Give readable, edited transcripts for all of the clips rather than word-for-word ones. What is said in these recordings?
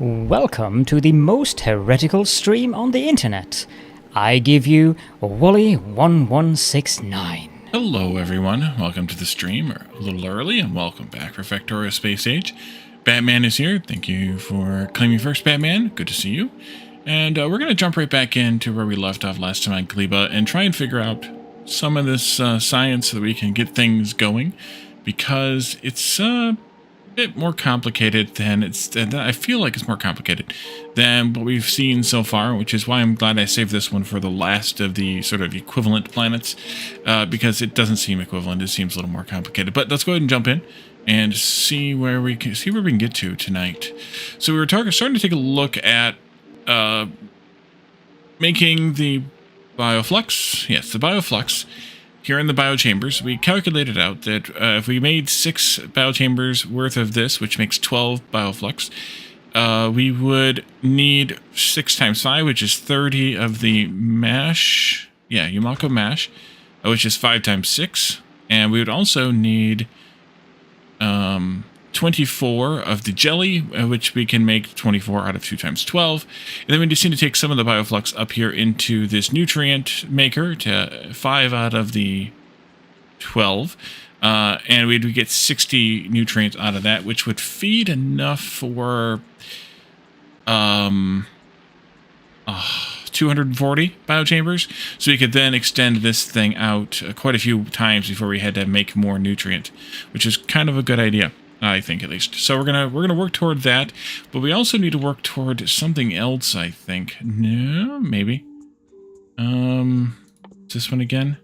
Welcome to the most heretical stream on the internet. I give you Wooly1169. Hello everyone, welcome to the stream, a little early, and welcome back for Factorio Space Age. Batman is here, thank you for claiming first, Batman, good to see you. And we're going to jump right back into where we left off last time on Gleba and try and figure out some of this science so that we can get things going, because it's a bit more complicated than I feel like it's more complicated than what we've seen so far, which is why I'm glad I saved this one for the last of the sort of equivalent planets, because it doesn't seem equivalent. It seems a little more complicated. But let's go ahead and jump in and see where we can get to tonight. So we were starting to take a look at making the Bioflux. Yes, the Bioflux. Here in the biochambers, we calculated out that if we made 6 biochambers worth of this, which makes 12 bioflux, we would need 6 times 5, which is 30 of the mash. Yeah, Yumako mash, which is 5 times 6. And we would also need 24 of the jelly, which we can make 24 out of 2 times 12. And then we just need to take some of the bioflux up here into this nutrient maker to 5 out of the 12. And we'd get 60 nutrients out of that, which would feed enough for 240 biochambers. So we could then extend this thing out quite a few times before we had to make more nutrient, which is kind of a good idea, I think, at least. So we're gonna work toward that, but we also need to work toward something else, I think. No, maybe. This one again?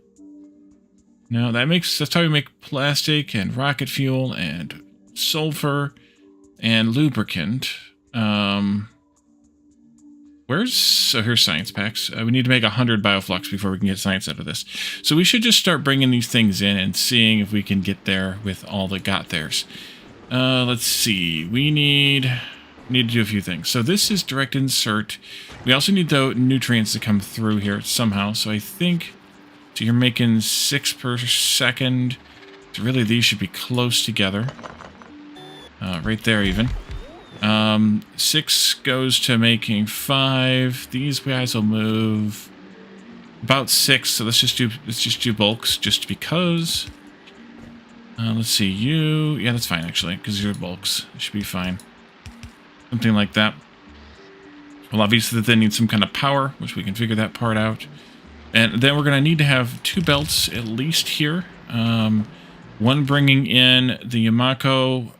No, that's how we make plastic and rocket fuel and sulfur and lubricant. Here's science packs. We need to make 100 bioflux before we can get science out of this. So we should just start bringing these things in and seeing if we can get there with all the got there's. Let's see. We need to do a few things. So this is direct insert. We also need the nutrients to come through here somehow. So I think you're making 6 per second. So really these should be close together. Right there even. 6 goes to making 5. These guys will move about 6. So let's just do bulks just because. Let's see, yeah, that's fine, actually, because you're bulks. It should be fine. Something like that. Well, obviously, they need some kind of power, which we can figure that part out. And then we're going to need to have 2 belts, at least here. One bringing in the Yumako,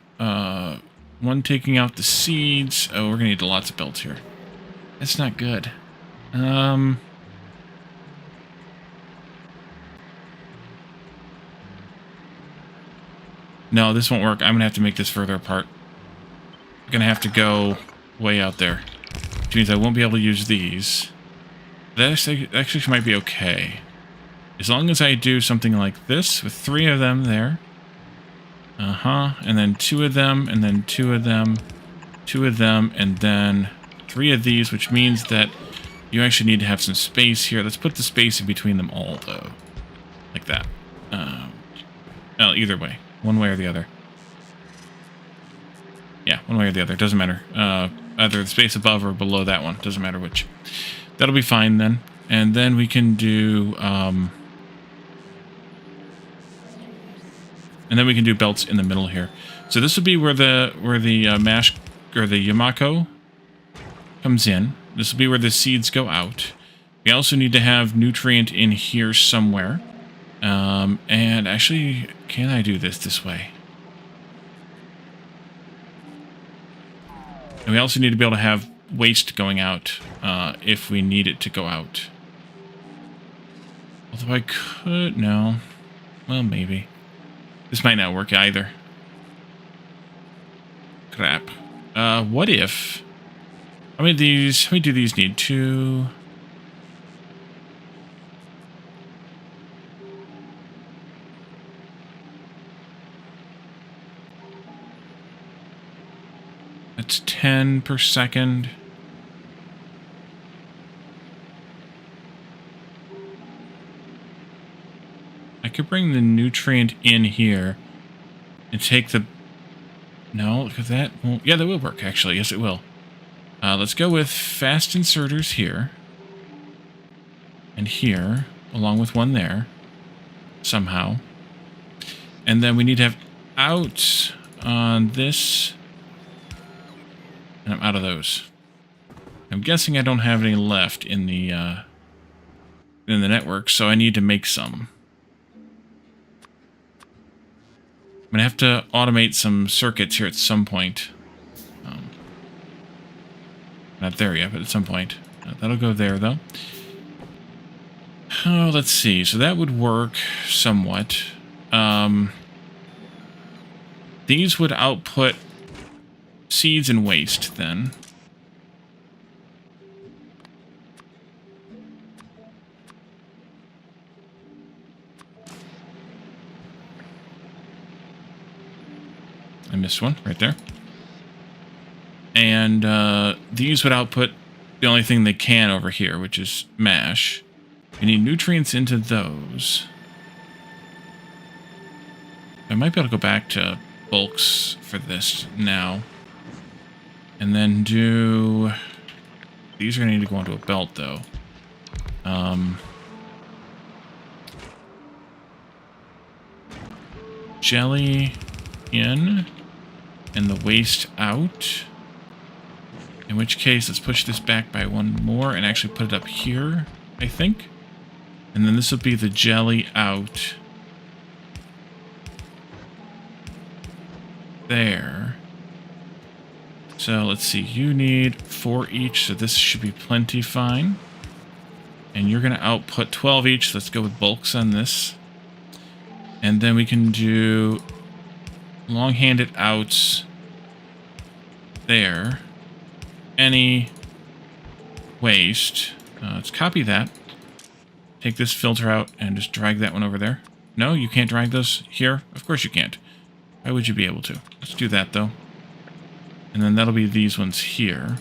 one taking out the seeds. Oh, we're going to need lots of belts here. That's not good. No, this won't work. I'm going to have to make this further apart. I'm going to have to go way out there. Which means I won't be able to use these. That actually might be okay. As long as I do something like this with 3 of them there. And then 2 of them, and then 2 of them, 2 of them, and then 3 of these, which means that you actually need to have some space here. Let's put the space in between them all, though. Like that. Well, either way. One way or the other. Yeah, one way or the other. Doesn't matter. Either the space above or below that one. Doesn't matter which. That'll be fine then. And then we can do... and then we can do belts in the middle here. So this would be where the mash or the Yumako comes in. This will be where the seeds go out. We also need to have nutrient in here somewhere. And actually, can I do this way? And we also need to be able to have waste going out, if we need it to go out. Although I could, no. Well, maybe. This might not work either. Crap. What if... How many do these need? 2... That's 10 per second. I could bring the nutrient in here and take the No, because that won't... Yeah, that will work, actually. Yes, it will. Let's go with fast inserters here. And here, along with one there. Somehow. And then we need to have out on this. And I'm out of those. I'm guessing I don't have any left in the network, so I need to make some. I'm going to have to automate some circuits here at some point. Not there yet, but at some point. That'll go there, though. Oh, let's see. So that would work somewhat. These would output seeds and waste, then. I missed one right there. And these would output the only thing they can over here, which is mash. You need nutrients into those. I might be able to go back to bulks for this now. And then do... These are going to need to go into a belt, though. Jelly in, and the waste out. In which case, let's push this back by one more and actually put it up here, I think. And then this will be the jelly out. There. So let's see, you need 4 each, so this should be plenty fine. And you're going to output 12 each, so let's go with bulks on this. And then we can do long-handed outs there. Any waste. Let's copy that. Take this filter out and just drag that one over there. No, you can't drag those here? Of course you can't. Why would you be able to? Let's do that, though. And then that'll be these ones here.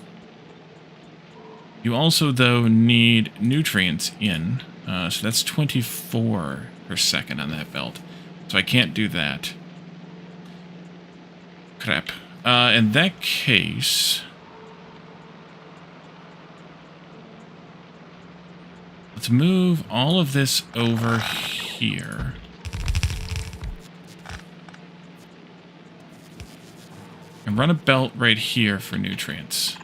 You also, though, need nutrients in. So that's 24 per second on that belt. So I can't do that. Crap. In that case... Let's move all of this over here. And run a belt right here for nutrients.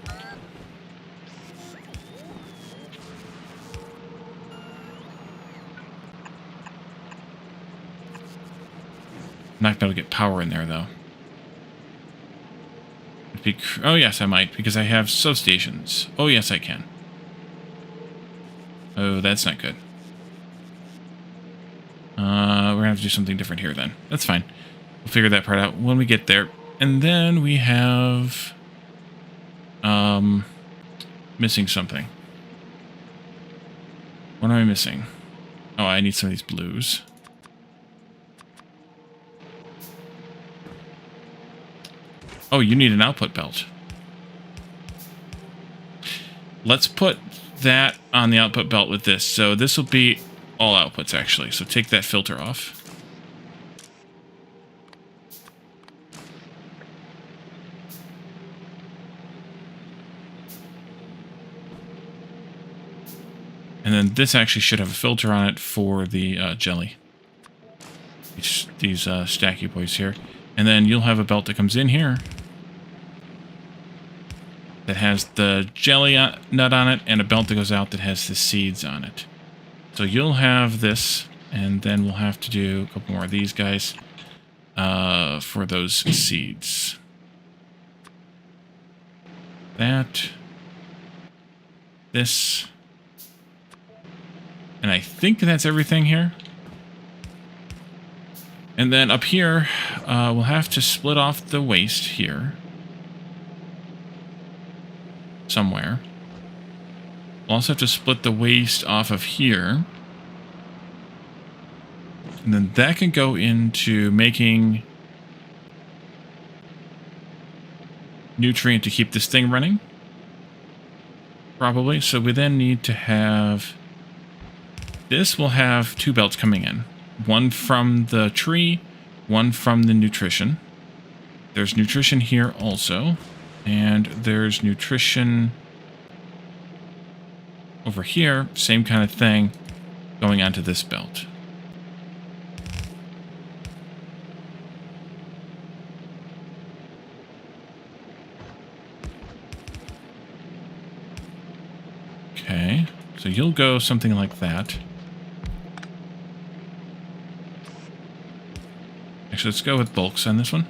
I'm not going to get power in there, though. Oh, yes, I might, because I have substations. Oh, yes, I can. Oh, that's not good. We're going to have to do something different here, then. That's fine. We'll figure that part out when we get there. And then we have... missing something. What am I missing? Oh, I need some of these blues. Oh, you need an output belt. Let's put that on the output belt with this. So this will be all outputs, actually. So take that filter off. And then this actually should have a filter on it for the jelly. These stacky boys here. And then you'll have a belt that comes in here that has the jelly nut on it, and a belt that goes out that has the seeds on it. So you'll have this, and then we'll have to do a couple more of these guys for those seeds. That. This. And I think that's everything here. And then up here, we'll have to split off the waste here. Somewhere. We'll also have to split the waste off of here. And then that can go into making nutrient to keep this thing running. Probably. So we then need to have... This will have 2 belts coming in. One from the tree, one from the nutrition. There's nutrition here also. And there's nutrition over here. Same kind of thing going onto this belt. Okay, so you'll go something like that. Actually, let's go with bulks on this one.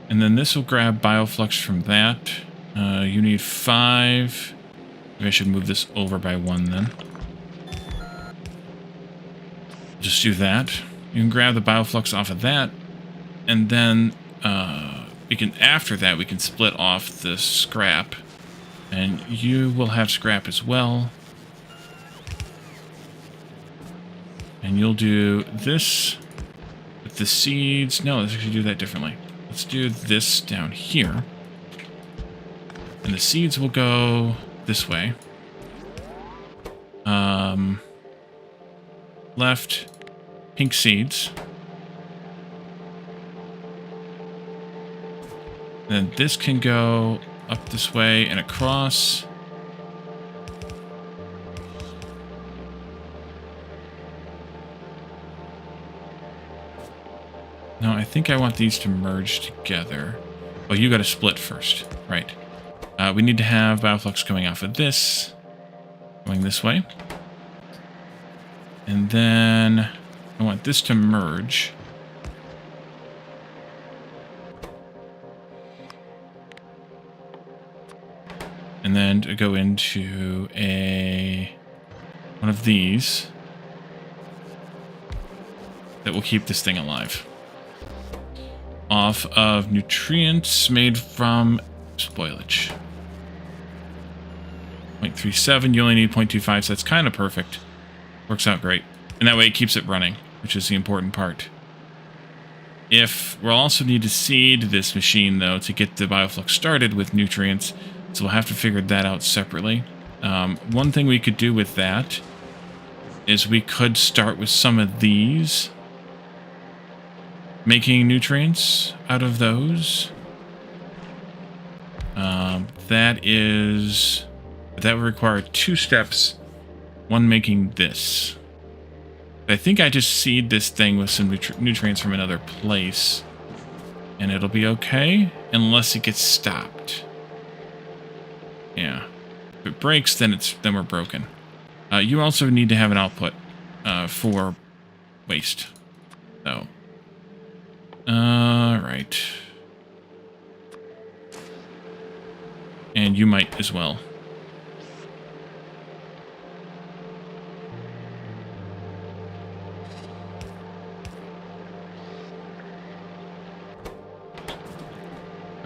And then this will grab Bioflux from that. You need 5. Maybe I should move this over by 1 then. Just do that. You can grab the Bioflux off of that. And then after that, we can split off the scrap. And you will have scrap as well. And you'll do this with the seeds. No, let's actually do that differently. Let's do this down here. And the seeds will go this way. Left, pink seeds. Then this can go up this way and across. No, I think I want these to merge together. Oh, you got to split first. Right. We need to have Bioflux coming off of this. Going this way. And then I want this to merge. And then to go into one of these that will keep this thing alive. Off of nutrients made from spoilage. 0.37, you only need 0.25, so that's kind of perfect. Works out great. And that way it keeps it running, which is the important part. We'll also need to seed this machine, though, to get the Bioflux started with nutrients, so we'll have to figure that out separately. One thing we could do with that is we could start with some of these, making nutrients out of those. That would require 2 steps. One making this. I think I just seed this thing with some nutrients from another place. And it'll be okay, unless it gets stopped. Yeah. If it breaks, then we're broken. You also need to have an output for waste. So. Alright. And you might as well.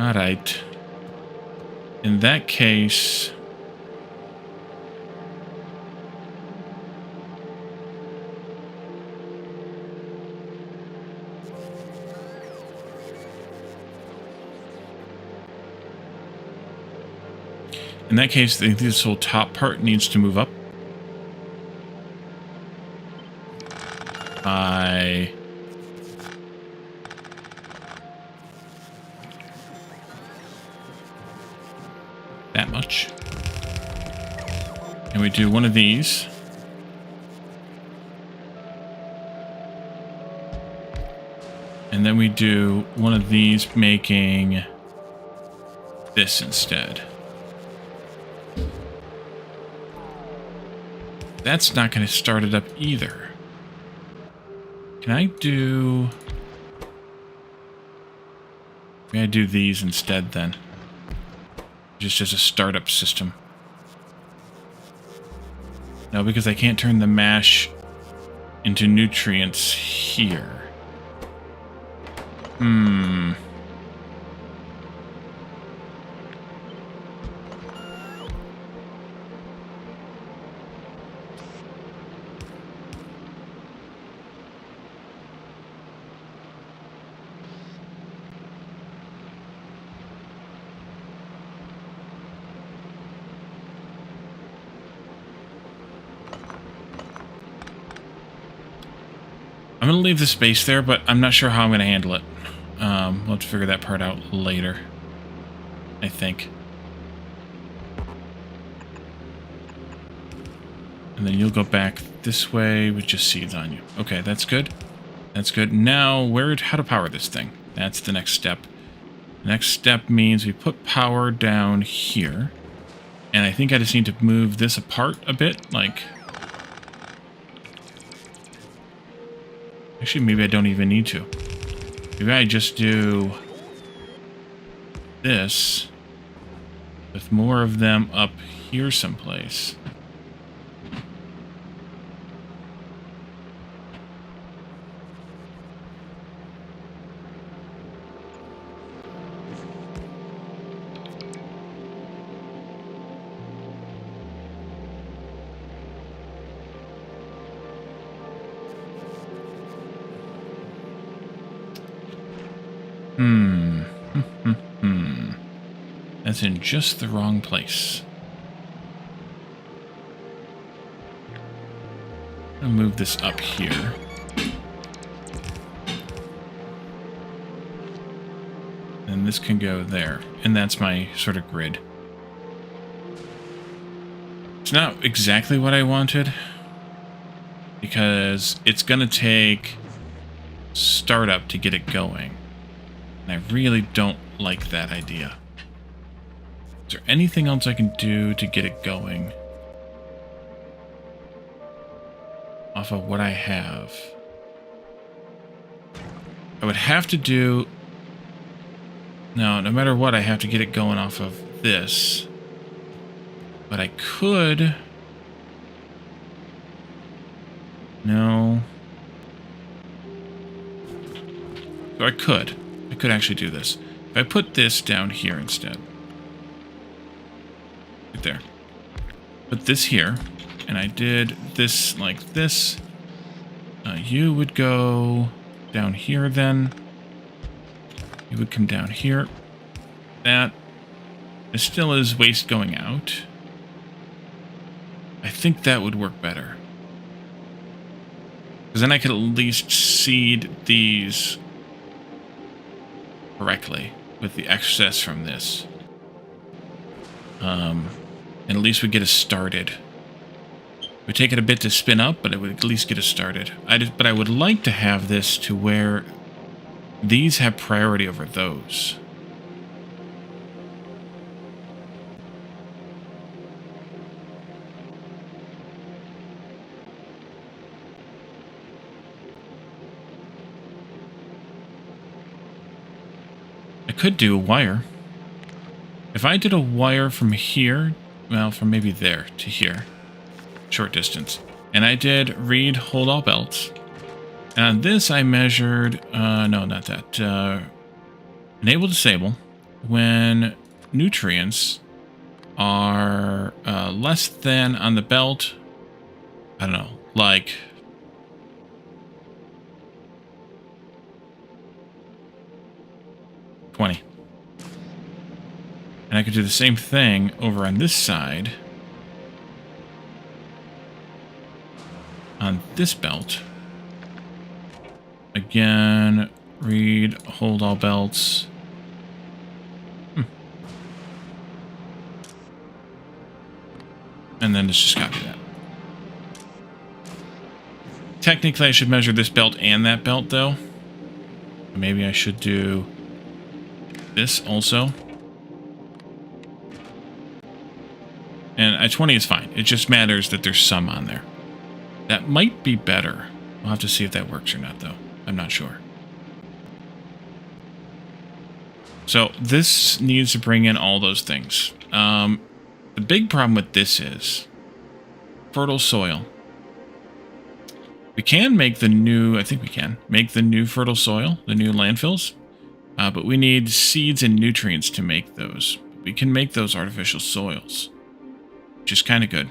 Alright. In that case... In that case, I think this whole top part needs to move up. By... that much. And we do one of these. And then we do one of these making this instead. That's not going to start it up either. Can I do... Maybe I do these instead then. Just as a startup system. No, because I can't turn the mash into nutrients here. I'm going to leave the space there, but I'm not sure how I'm going to handle it. We'll have to figure that part out later, I think. And then you'll go back this way with just seeds on you. Okay, that's good. That's good. Now, how to power this thing? That's the next step. The next step means we put power down here. And I think I just need to move this apart a bit, like... Actually, maybe I don't even need to. Maybe I just do this with more of them up here someplace. That's in just the wrong place. I'll move this up here. And this can go there. And that's my sort of grid. It's not exactly what I wanted, because it's going to take startup to get it going. And I really don't like that idea. Is there anything else I can do to get it going off of what I have? I would have to do... No matter what, I have to get it going off of this. But I could... No. So I could actually do this. If I put this down here instead. Right there. Put this here. And I did this like this. You would go down here then. You would come down here. That. It still is waste going out. I think that would work better. Because then I could at least seed these correctly with the excess from this. And at least we get us started. It would take it a bit to spin up, but it would at least get us started. But I would like to have this to where these have priority over those. I could do a wire. If I did a wire from here, well, from maybe there to here, short distance, and I did read hold all belts, and on this I measured, no, not that, enable disable when nutrients are less than on the belt, I don't know, like 20. And I could do the same thing over on this side. On this belt. Again, read, hold all belts. And then let's just copy that. Technically, I should measure this belt and that belt, though. Maybe I should do this also. And I-20 is fine. It just matters that there's some on there. That might be better. We'll have to see if that works or not, though. I'm not sure. So this needs to bring in all those things. The big problem with this is fertile soil. We can make the new, I think we can, make the new fertile soil, the new landfills. But we need seeds and nutrients to make those. We can make those artificial soils, which is kind of good.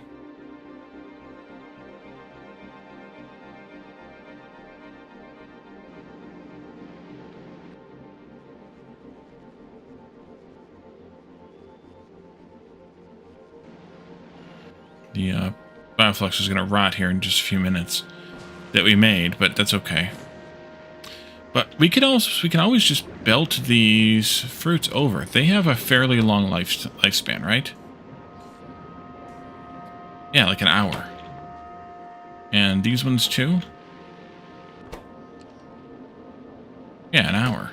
The Bioflux is going to rot here in just a few minutes. that we made, but that's okay. But we can always just belt these fruits over. They have a fairly long lifespan, right? Yeah, like an hour. And these ones too? Yeah, an hour.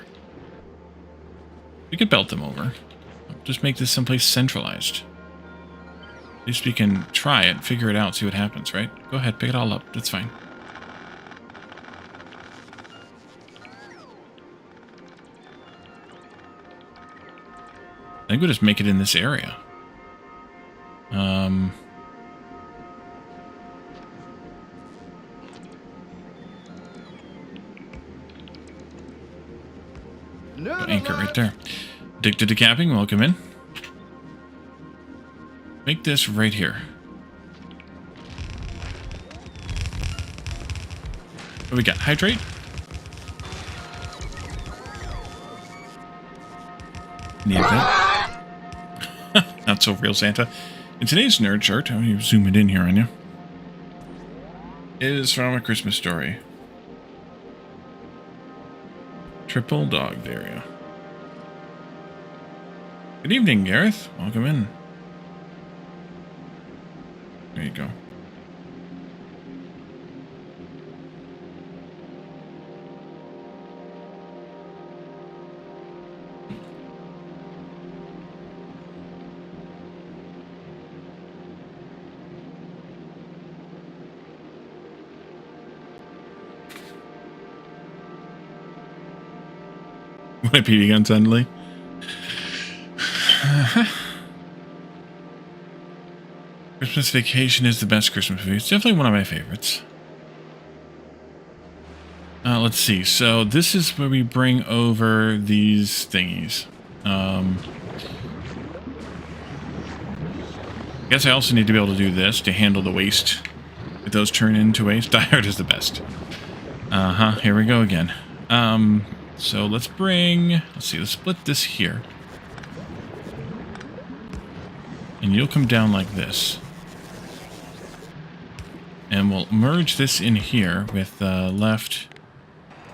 We could belt them over. Just make this someplace centralized. At least we can try it, figure it out, see what happens, right? Go ahead, pick it all up. That's fine. I think we'll just make it in this area. Anchor right there. Addicted to capping, welcome in. Make this right here. What do we got? Hydrate? Need that. Not so real, Santa. In today's nerd chart, how do you zoom it in here on you? It is from A Christmas Story. Triple dogged area. Good evening, Gareth. Welcome in. There you go. My PD gun suddenly. Christmas Vacation is the best Christmas movie. It's definitely one of my favorites. Let's see. So this is where we bring over these thingies. I guess I also need to be able to do this to handle the waste. If those turn into waste, diehard is the best. Here we go again. So let's split this here. And you'll come down like this. And we'll merge this in here with left,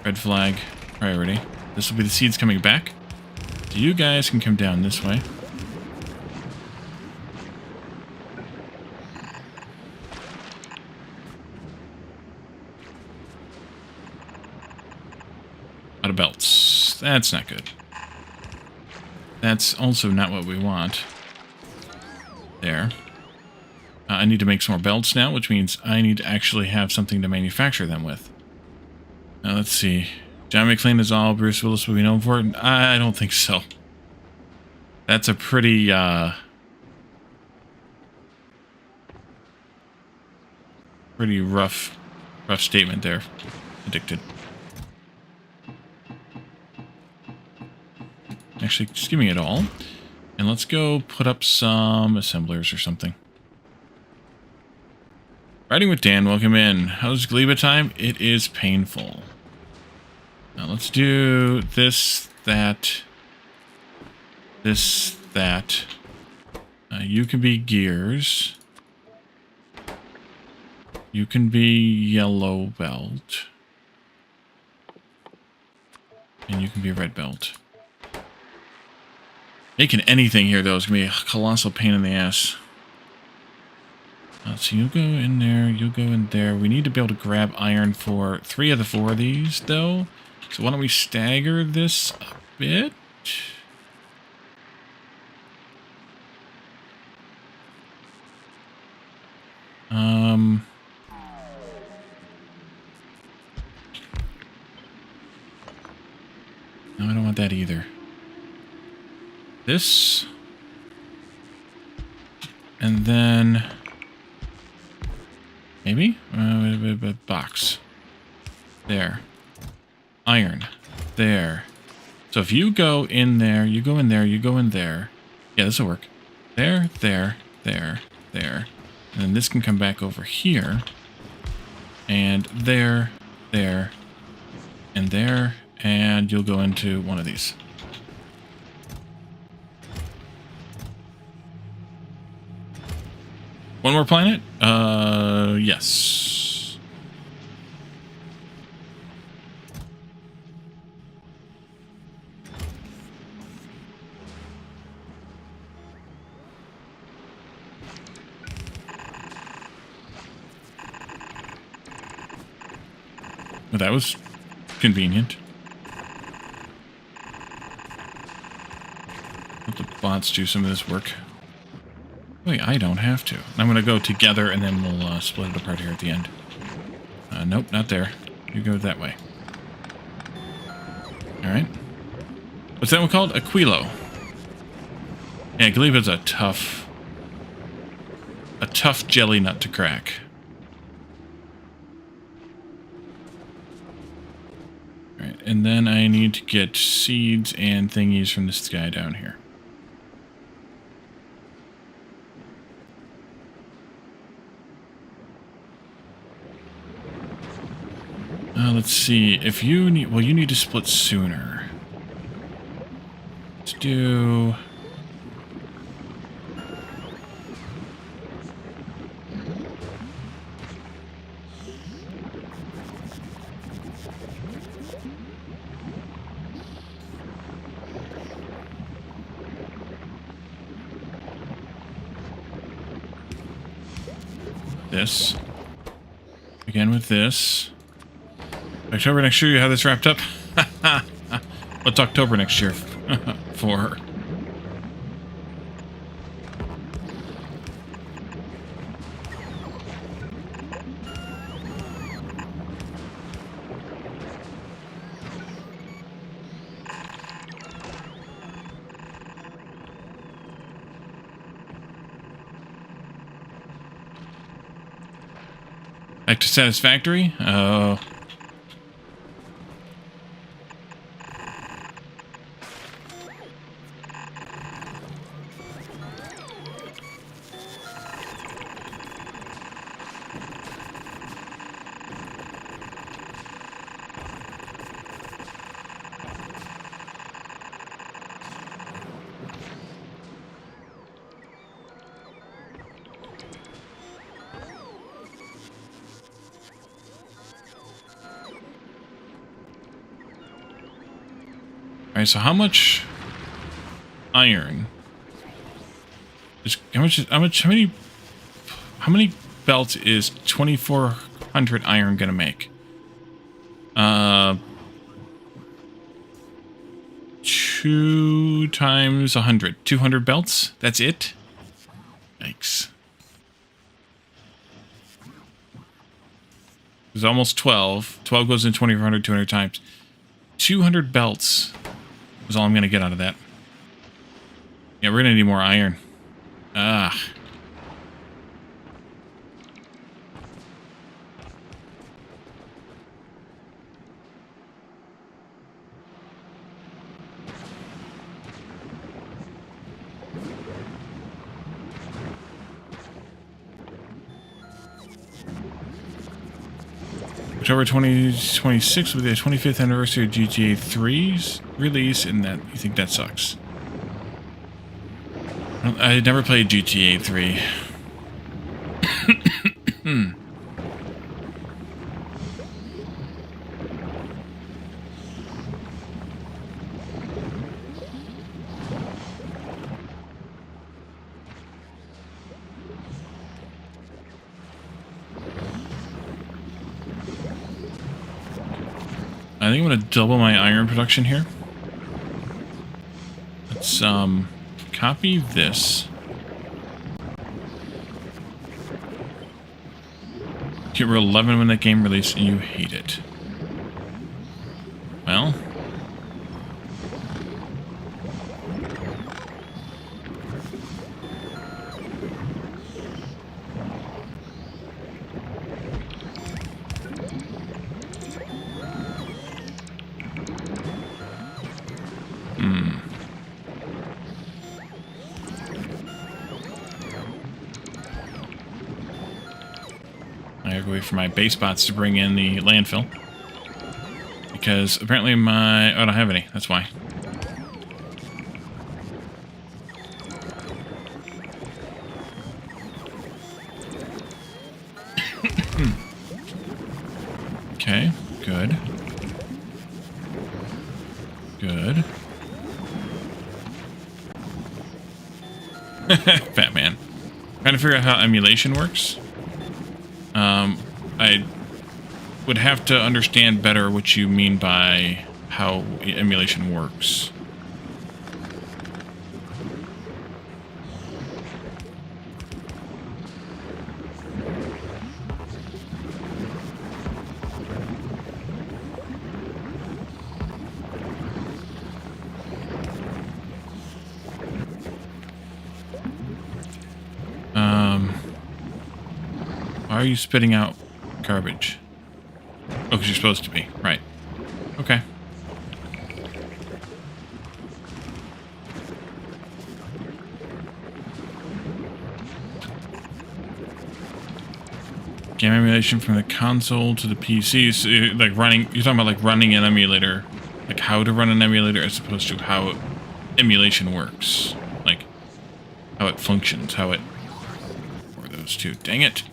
red flag, priority. This will be the seeds coming back. So you guys can come down this way. Out of belts. That's not good. That's also not what we want. There. I need to make some more belts now, which means I need to actually have something to manufacture them with. Now, let's see. John McClane is all Bruce Willis will be known for? I don't think so. That's a pretty, pretty rough statement there. Addicted. Actually, just give me it all. And let's go put up some assemblers or something. Riding with Dan, welcome in. How's Gleba time? It is painful. Now let's do this, that, this, that. You can be gears. You can be yellow belt. And you can be red belt. Making anything here, though, is going to be a colossal pain in the ass. So you'll go in there, you'll go in there. We need to be able to grab iron for 3 of the 4 of these, though. So why don't we stagger this a bit? No, I don't want that either. This. And then... maybe? Box. There. Iron. There. So if you go in there, you go in there, you go in there. Yeah, this will work. There, there, there, there. And then this can come back over here. And there, there, and there. And you'll go into one of these. One more planet? Yes. Well, that was convenient. Let the bots do some of this work. Wait, I don't have to. I'm going to go together, and then we'll split it apart here at the end. Nope, not there. You go that way. Alright. What's that one called? Aquilo. Yeah, Gleba's a tough jelly nut to crack. Alright, and then I need to get seeds and thingies from this guy down here. Let's see, if you need, well, you need to split sooner. Let's do... this. Again with this. October next year, you have this wrapped up? What's October next year for her? Back to satisfactory? Oh. Alright, so how much iron is how many belts is 2,400 iron gonna make? 2 times 100. 200 belts? That's it? Yikes. There's almost 12. 12 goes in 2,400 200 times. 200 belts is all I'm going to get out of that. Yeah, we're going to need more iron. Ah. October 2026 will be the 25th anniversary of GTA 3's release, and that you think that sucks. I never played GTA 3. I think I'm going to double my iron production here. Let's copy this. You were 11 when that game released and you hate it. Well. I gotta wait for my base bots to bring in the landfill. Because apparently my... Oh, I don't have any. That's why. Okay, good. Good. Batman. Trying to figure out how emulation works. would have to understand better what you mean by how emulation works. Why are you spitting out garbage? Oh, because you're supposed to be. Right. Okay. Game emulation from the console to the PC. So, like running, you're talking about like running an emulator, like how to run an emulator as opposed to how emulation works. Like how it functions, how it... Or those two. Dang it.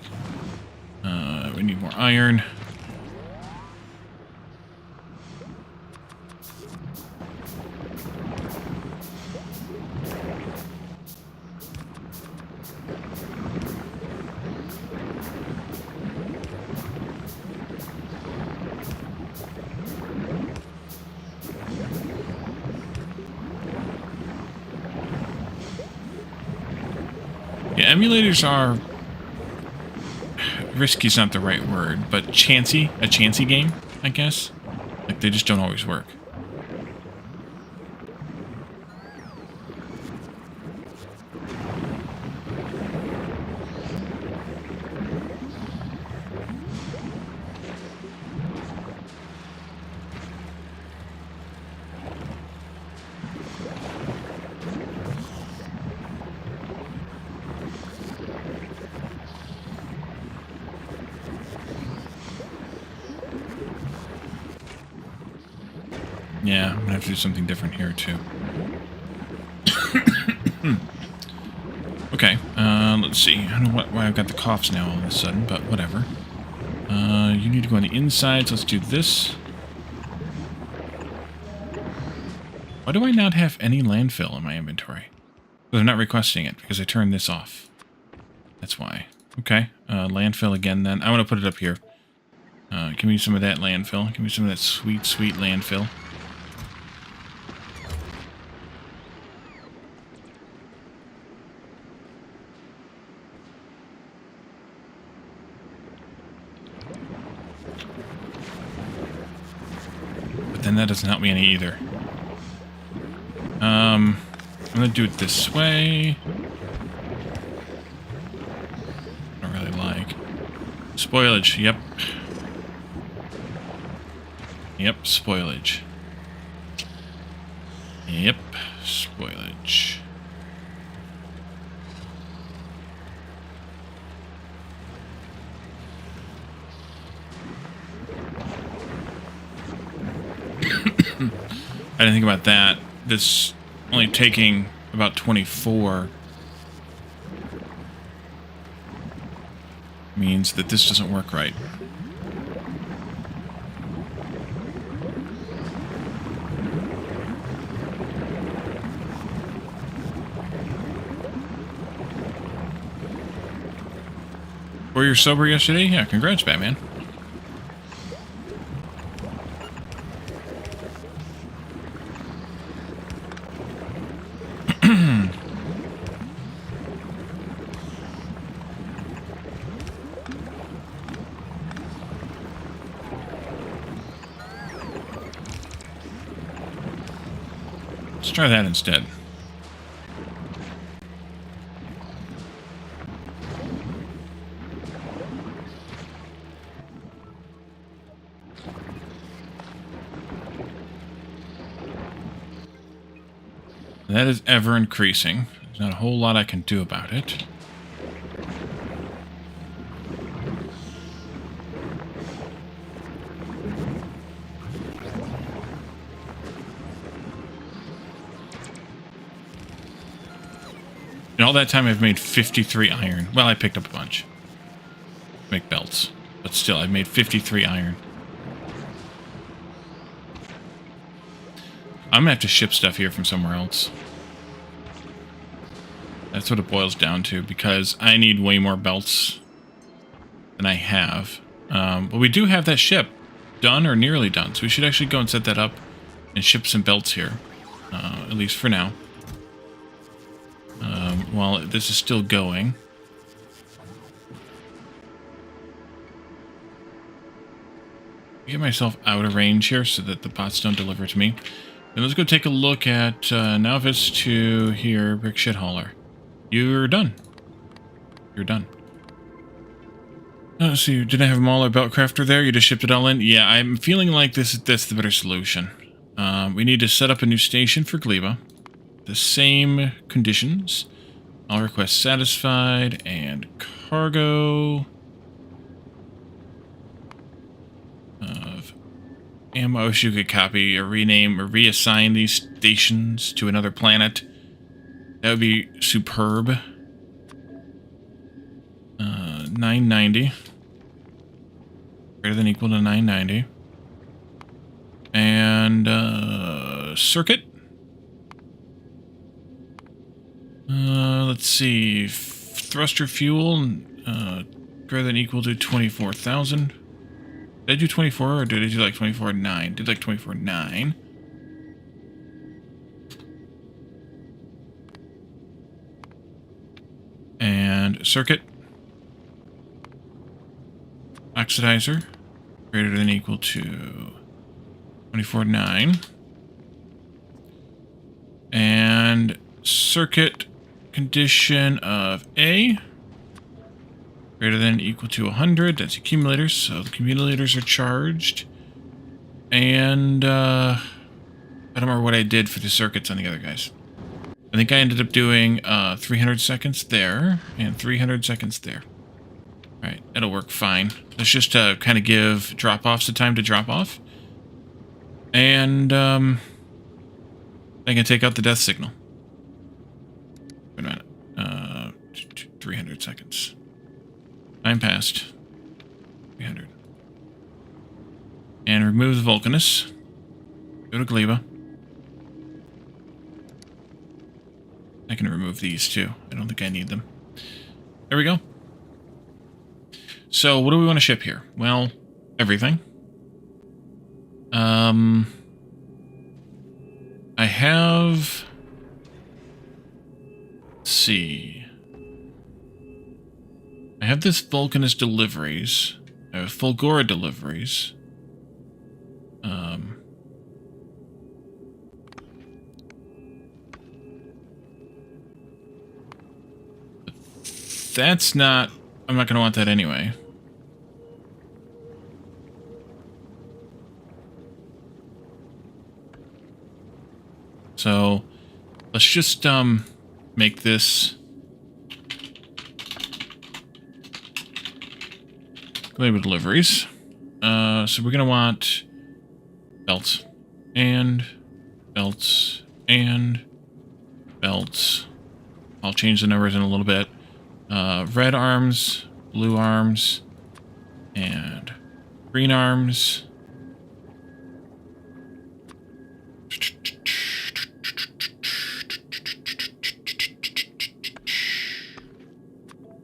We need more iron. Yeah, emulators are... Risky is not the right word, but chancy, a chancy game, I guess. Like, they just don't always work. Yeah, I'm gonna have to do something different here, too. Okay, let's see. I don't know why I've got the coughs now all of a sudden, but whatever. You need to go on the inside, so let's do this. Why do I not have any landfill in my inventory? Because I'm not requesting it, because I turned this off. That's why. Okay, landfill again then. I want to put it up here. Give me some of that landfill. Give me some of that sweet, sweet landfill. Then that doesn't help me any either. I'm gonna do it this way. I don't really like. Spoilage, yep. Yep, spoilage. Yep, spoilage. I didn't think about that. This only taking about 24 means that this doesn't work right. Were you sober yesterday? Yeah, congrats, Batman. Let's try that instead. That is ever increasing. There's not a whole lot I can do about it. In all that time, I've made 53 iron. Well, I picked up a bunch. Make belts. But still, I've made 53 iron. I'm gonna have to ship stuff here from somewhere else. That's what it boils down to, because I need way more belts than I have. But we do have that ship done or nearly done, so we should actually go and set that up and ship some belts here, at least for now. While this is still going. Get myself out of range here so that the bots don't deliver to me. And let's go take a look at Novice to here, Brick Shit Hauler. You're done. You're done. So you didn't have a Mauler Belt Crafter there? You just shipped it all in? Yeah, I'm feeling like that's the better solution. We need to set up a new station for Gleba. The same conditions. All requests satisfied and cargo of ammo. I wish you could copy or rename or reassign these stations to another planet. That would be superb. 990. Greater than equal to 990. And circuit. Let's see. Thruster fuel. Greater than equal to 24,000. Did I do 24 or did I do like 24.9? Did like 24.9. And circuit. Oxidizer. Greater than equal to 24.9. And circuit condition of A. Greater than equal to 100. That's accumulators. So the accumulators are charged. And I don't remember what I did for the circuits on the other guys. I think I ended up doing 300 seconds there and 300 seconds there. All right, that'll work fine. Let's just kind of give drop-offs the time to drop off. And I can take out the death signal. Wait a minute. 300 seconds. Time passed. 300. And remove the Vulcanus. Go to Gleba. I can remove these too. I don't think I need them. There we go. So what do we want to ship here? Well, everything. I have... Let's see. I have this Vulcanus deliveries. I have Fulgora deliveries. That's not... I'm not going to want that anyway. So, let's just make this Gleba deliveries. So we're going to want belts and belts and belts. I'll change the numbers in a little bit. Red arms, blue arms, and green arms.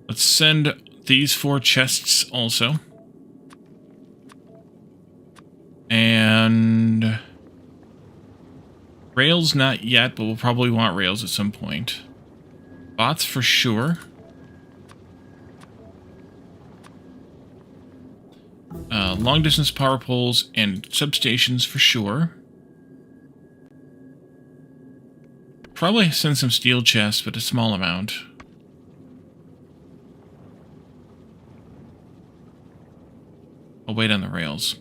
Let's send these 4 chests also. And rails not yet, but we'll probably want rails at some point. Bots for sure. Long distance power poles and substations for sure. Probably send some steel chests, but a small amount. I'll wait on the rails.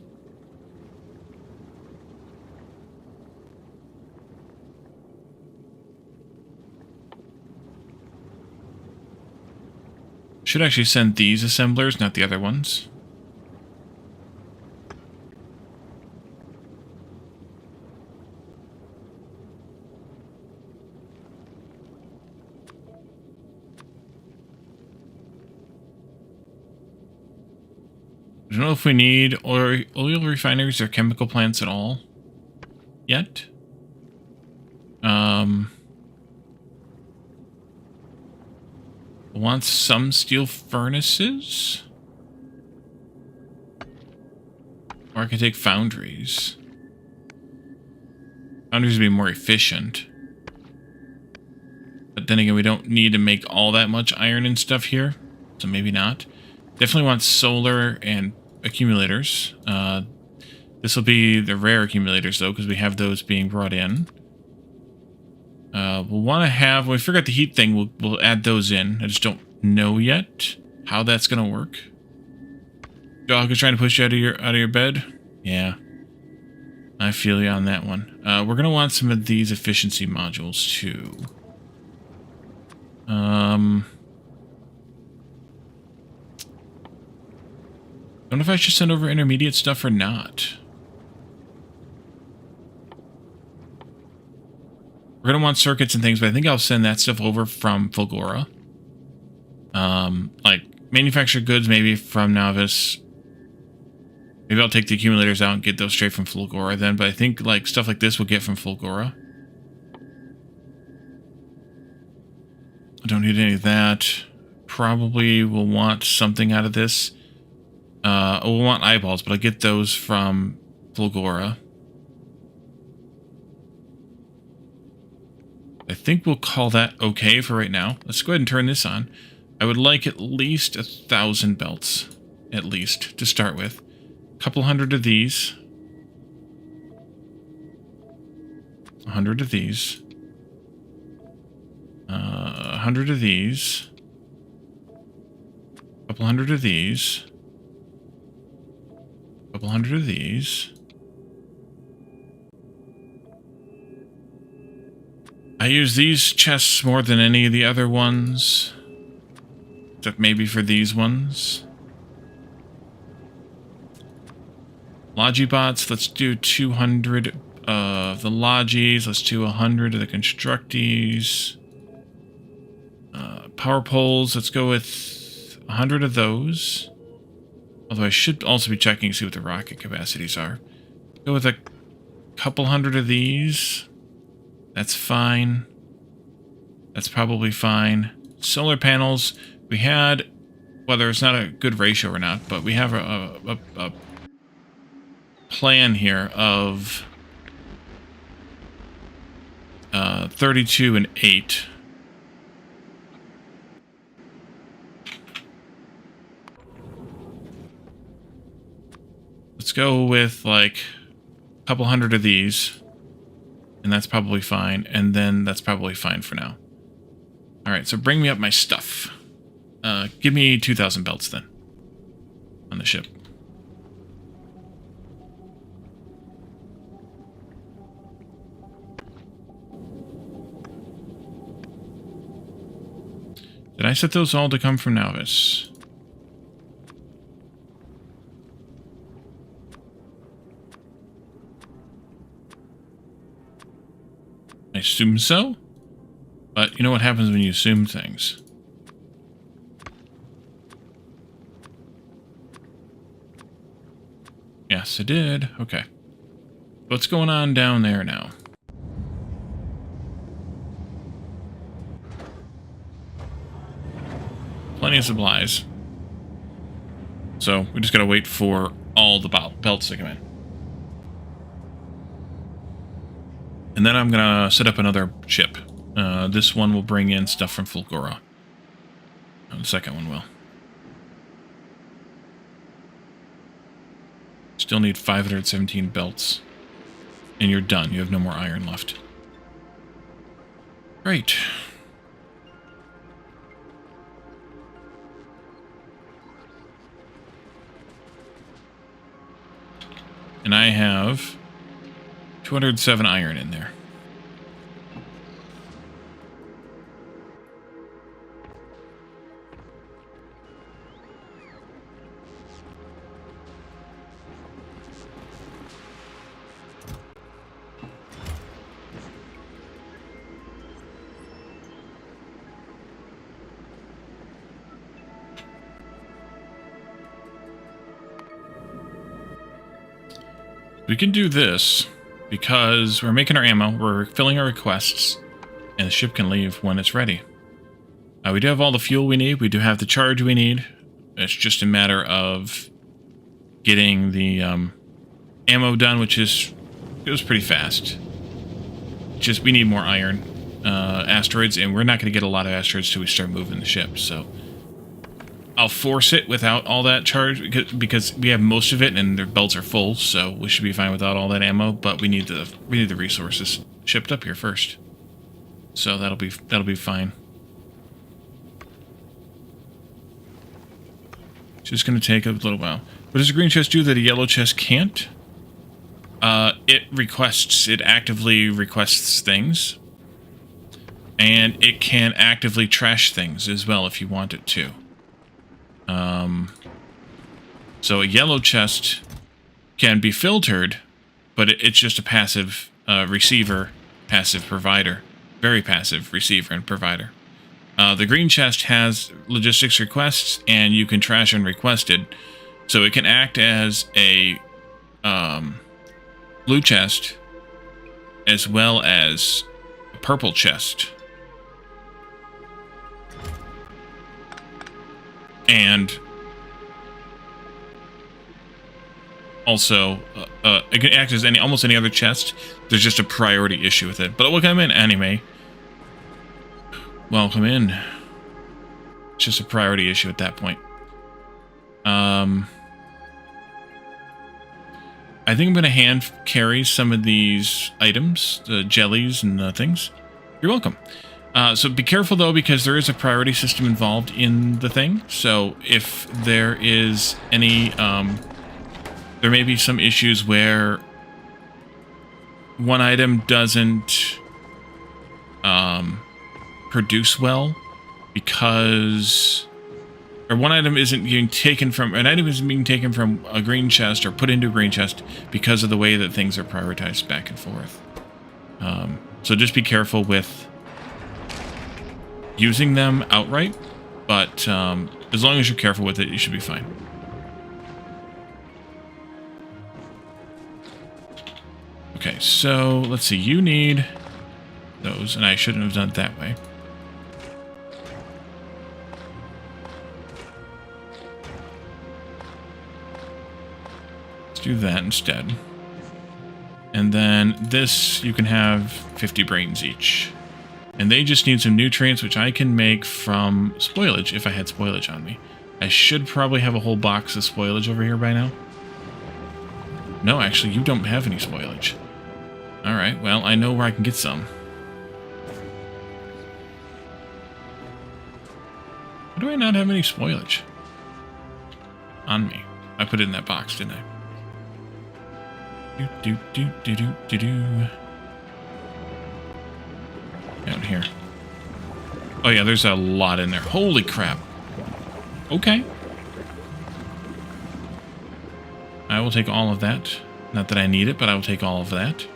Should actually send these assemblers, not the other ones. I don't know if we need oil refineries or chemical plants at all yet. Want some steel furnaces. Or I could take foundries. Foundries would be more efficient. But then again, we don't need to make all that much iron and stuff here. So maybe not. Definitely want solar and accumulators. This will be the rare accumulators, though, because we have those being brought in. We'll want to have... When we figure out the heat thing, we'll add those in. I just don't know yet how that's going to work. Dog is trying to push you out of your bed? Yeah. I feel you on that one. We're going to want some of these efficiency modules, too. Don't know if I should send over intermediate stuff or not. We're going to want circuits and things, but I think I'll send that stuff over from Fulgora. Like, manufactured goods maybe from Novice. Maybe I'll take the accumulators out and get those straight from Fulgora then, but I think, like, stuff like this we'll get from Fulgora. I don't need any of that. Probably will want something out of this. We'll want eyeballs, but I'll get those from Fulgora. I think we'll call that okay for right now. Let's go ahead and turn this on. I would like at least 1,000 belts, at least, to start with. A couple hundred of these. 100 of these. 100 of these. A couple hundred of these. A couple hundred of these. I use these chests more than any of the other ones. Except maybe for these ones. Logibots, let's do 200 of the Logis. Let's do 100 of the Constructees. Power poles, let's go with 100 of those. Although I should also be checking to see what the rocket capacities are. Go with a couple hundred of these. That's fine. That's probably fine. Solar panels, we had, whether it's not a good ratio or not, but we have a plan here of 32 and 8. Let's go with like a couple hundred of these. And that's probably fine. And then that's probably fine for now. Alright, so bring me up my stuff. Give me 2,000 belts then. On the ship. Did I set those all to come from Novice? I assume so, but you know what happens when you assume things. Yes, it did. Okay. What's going on down there now? Plenty of supplies. So we just gotta wait for all the belts to come in. And then I'm going to set up another ship. This one will bring in stuff from Fulgora. The second one will. Still need 517 belts. And you're done. You have no more iron left. Great. And I have 207 iron in there. We can do this because we're making our ammo, we're filling our requests, and the ship can leave when it's ready. We do have all the fuel we need, we do have the charge we need. It's just a matter of getting the ammo done, which is... It was pretty fast. Just, we need more iron asteroids, and we're not going to get a lot of asteroids till we start moving the ship, so... I'll force it without all that charge, because we have most of it, and their belts are full, so we should be fine without all that ammo, but we need the resources shipped up here first. So that'll be fine. It's just going to take a little while. What does a green chest do that a yellow chest can't? It actively requests things. And it can actively trash things as well if you want it to. So a yellow chest can be filtered, but it's just a passive receiver, passive provider. Very passive receiver and provider. The green chest has logistics requests, and you can trash unrequested. So it can act as a blue chest as well as a purple chest. And also, it can act as almost any other chest. There's just a priority issue with it. But welcome in, anime. Welcome in. It's just a priority issue at that point. I think I'm going to hand carry some of these items, the jellies and the things. You're welcome. So be careful, though, because there is a priority system involved in the thing. So if there is any... there may be some issues where one item doesn't produce well because... Or one item isn't being taken from... An item isn't being taken from a green chest or put into a green chest because of the way that things are prioritized back and forth. So just be careful with using them outright, but as long as you're careful with it, you should be fine. Okay, so let's see. You need those, and I shouldn't have done it that way. Let's do that instead. And then this, you can have 50 brains each. And they just need some nutrients, which I can make from spoilage, if I had spoilage on me. I should probably have a whole box of spoilage over here by now. No, actually, you don't have any spoilage. Alright, well, I know where I can get some. Why do I not have any spoilage on me? I put it in that box, didn't I? Down here. Oh yeah, there's a lot in there. Holy crap. Okay. I will take all of that. Not that I need it, but I will take all of that.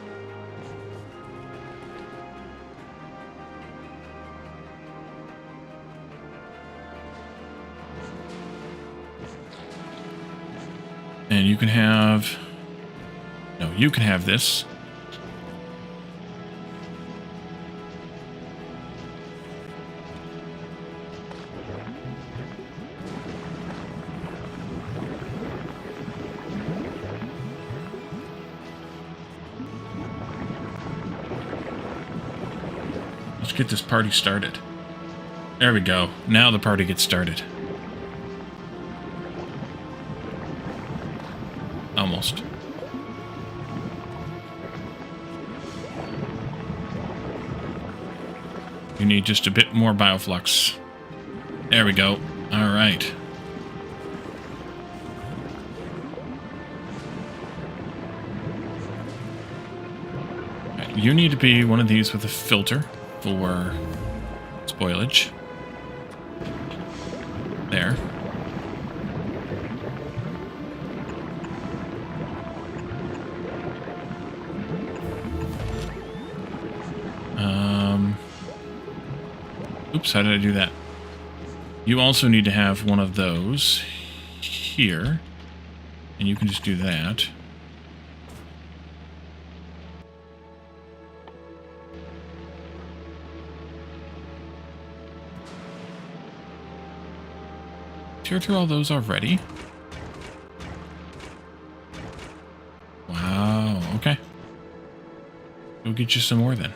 And you can have... No, you can have this. Let's get this party started. There we go. Now the party gets started. Almost. You need just a bit more Bioflux. There we go. All right. You need to be one of these with a filter for spoilage. There. Oops, how did I do that? You also need to have one of those here. And you can just do that. Tear through all those already. Wow. We'll get you some more then.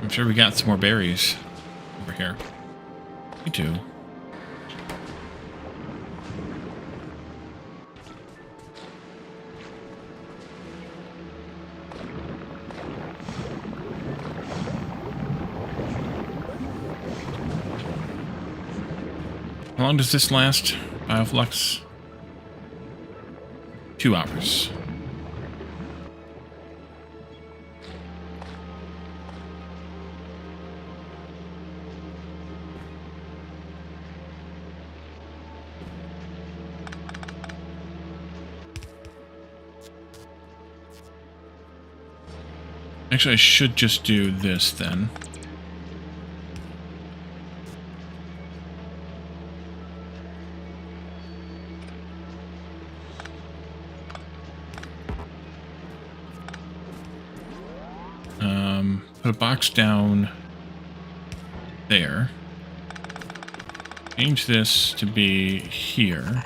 I'm sure we got some more berries over here. Me too. How long does this last? Bioflux? 2 hours. Actually, I should just do this then. Put a box down there. Change this to be here.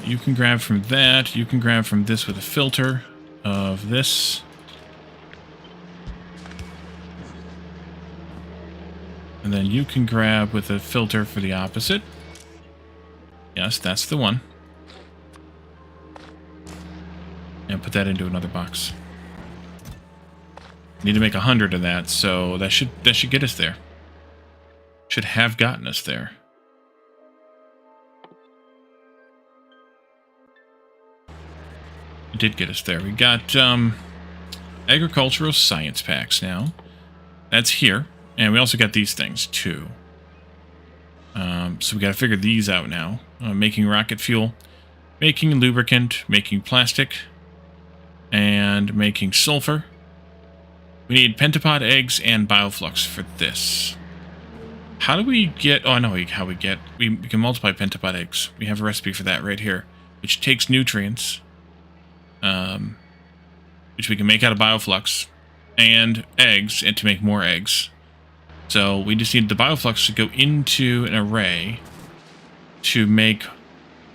You can grab from that. You can grab from this with a filter of this. And then you can grab with a filter for the opposite. Yes, that's the one. And put that into another box. Need to make 100 of that, so that should get us there. Should have gotten us there. It did get us there. We got agricultural science packs now. That's here. And we also got these things too. So we got to figure these out now. Making rocket fuel, making lubricant, making plastic, and making sulfur. We need pentapod eggs and bioflux for this. How do we get... Oh, I know how we get... We can multiply pentapod eggs. We have a recipe for that right here, which takes nutrients, which we can make out of bioflux, and eggs, and to make more eggs. So we just need the bioflux to go into an array to make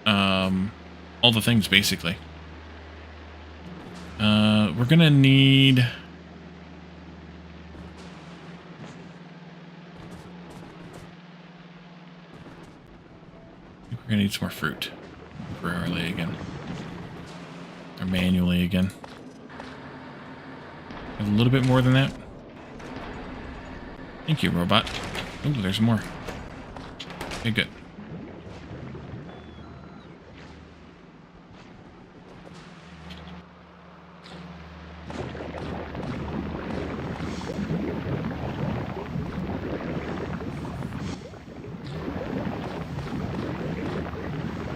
all the things, basically. We're going to need... We're going to need some more fruit. Temporarily again. Or manually again. A little bit more than that. Thank you, robot. Ooh, there's more. Okay, good.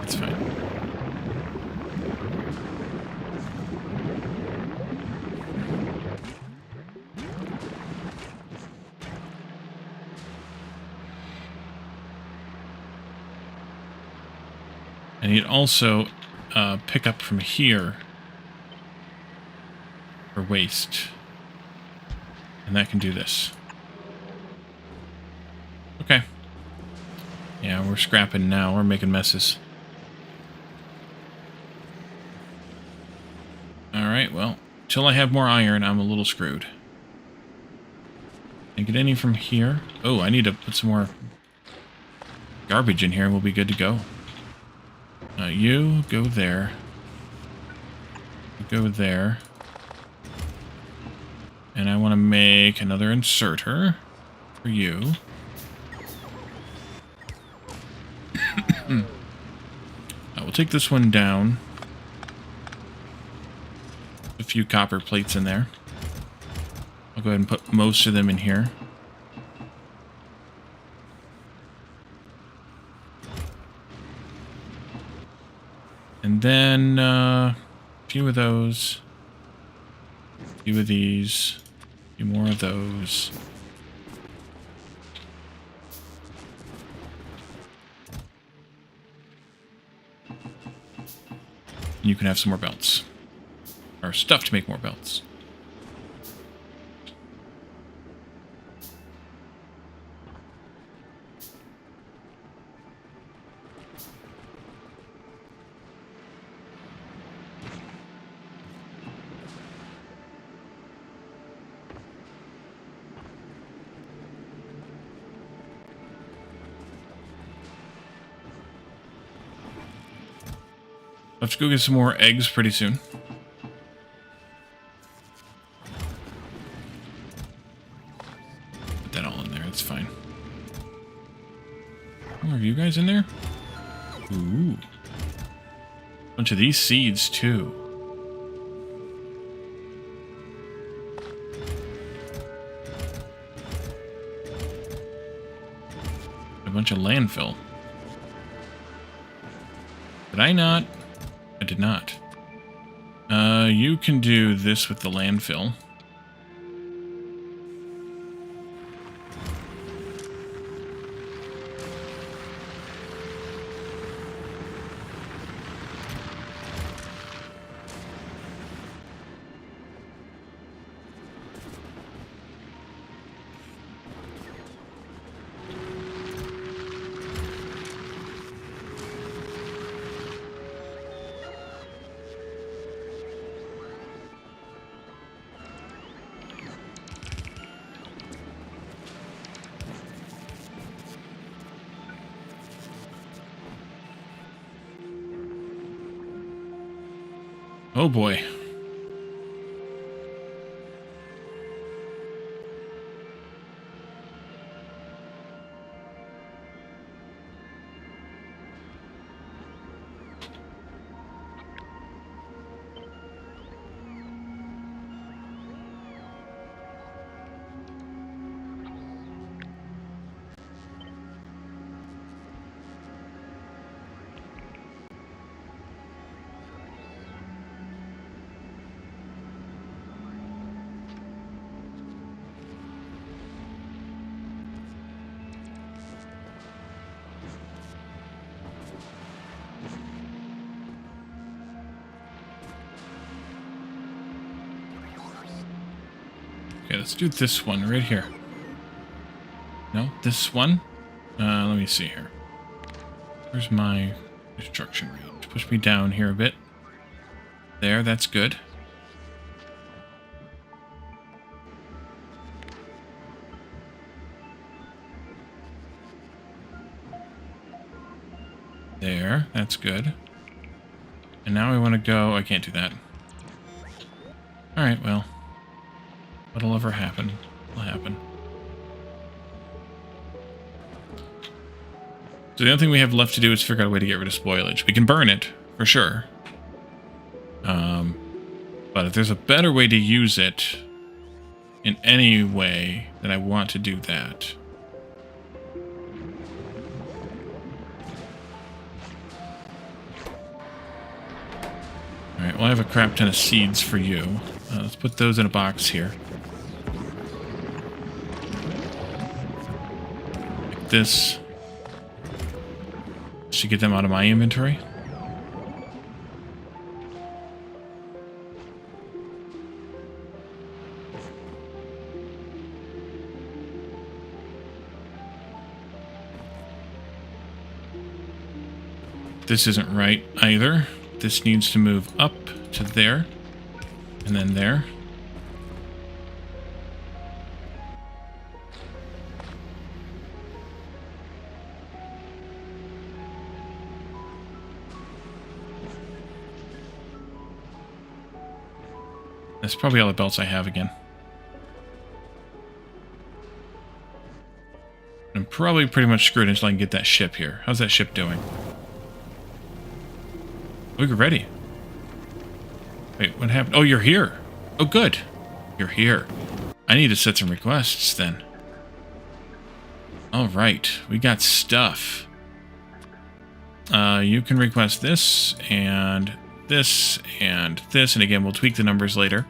That's fine. And you'd also pick up from here for waste. And that can do this. Okay. Yeah, we're scrapping now. We're making messes. Alright, well, till I have more iron, I'm a little screwed. Can I get any from here? Oh, I need to put some more garbage in here and we'll be good to go. You go there. You go there. And I want to make another inserter for you. We'll take this one down. A few copper plates in there. I'll go ahead and put most of them in here. And then a few of those, a few of these, a few more of those. And you can have some more belts. Or stuff to make more belts. Let's go get some more eggs pretty soon. Put that all in there, that's fine. Oh, are you guys in there? Ooh. Bunch of these seeds, too. A bunch of landfill. Did I not? I did not. You can do this with the landfill. Oh boy. Okay, let's do this one right here. No, this one. Let me see here. Where's my destruction range? Push me down here a bit. There, that's good. There, that's good. And now I want to go... I can't do that. Alright, well. What'll ever happen will happen. So the only thing we have left to do is figure out a way to get rid of spoilage. We can burn it, for sure. But if there's a better way to use it in any way, then I want to do that. Alright, well I have a crap ton of seeds for you. Let's put those in a box here. Like this. Should get them out of my inventory. This isn't right either. This needs to move up to there. And then there. That's probably all the belts I have again. I'm probably pretty much screwed until I can get that ship here. How's that ship doing? We're ready. Wait, what happened? Oh, you're here. Oh, good. You're here. I need to set some requests then. All right, we got stuff. You can request this and this and this, and again, we'll tweak the numbers later.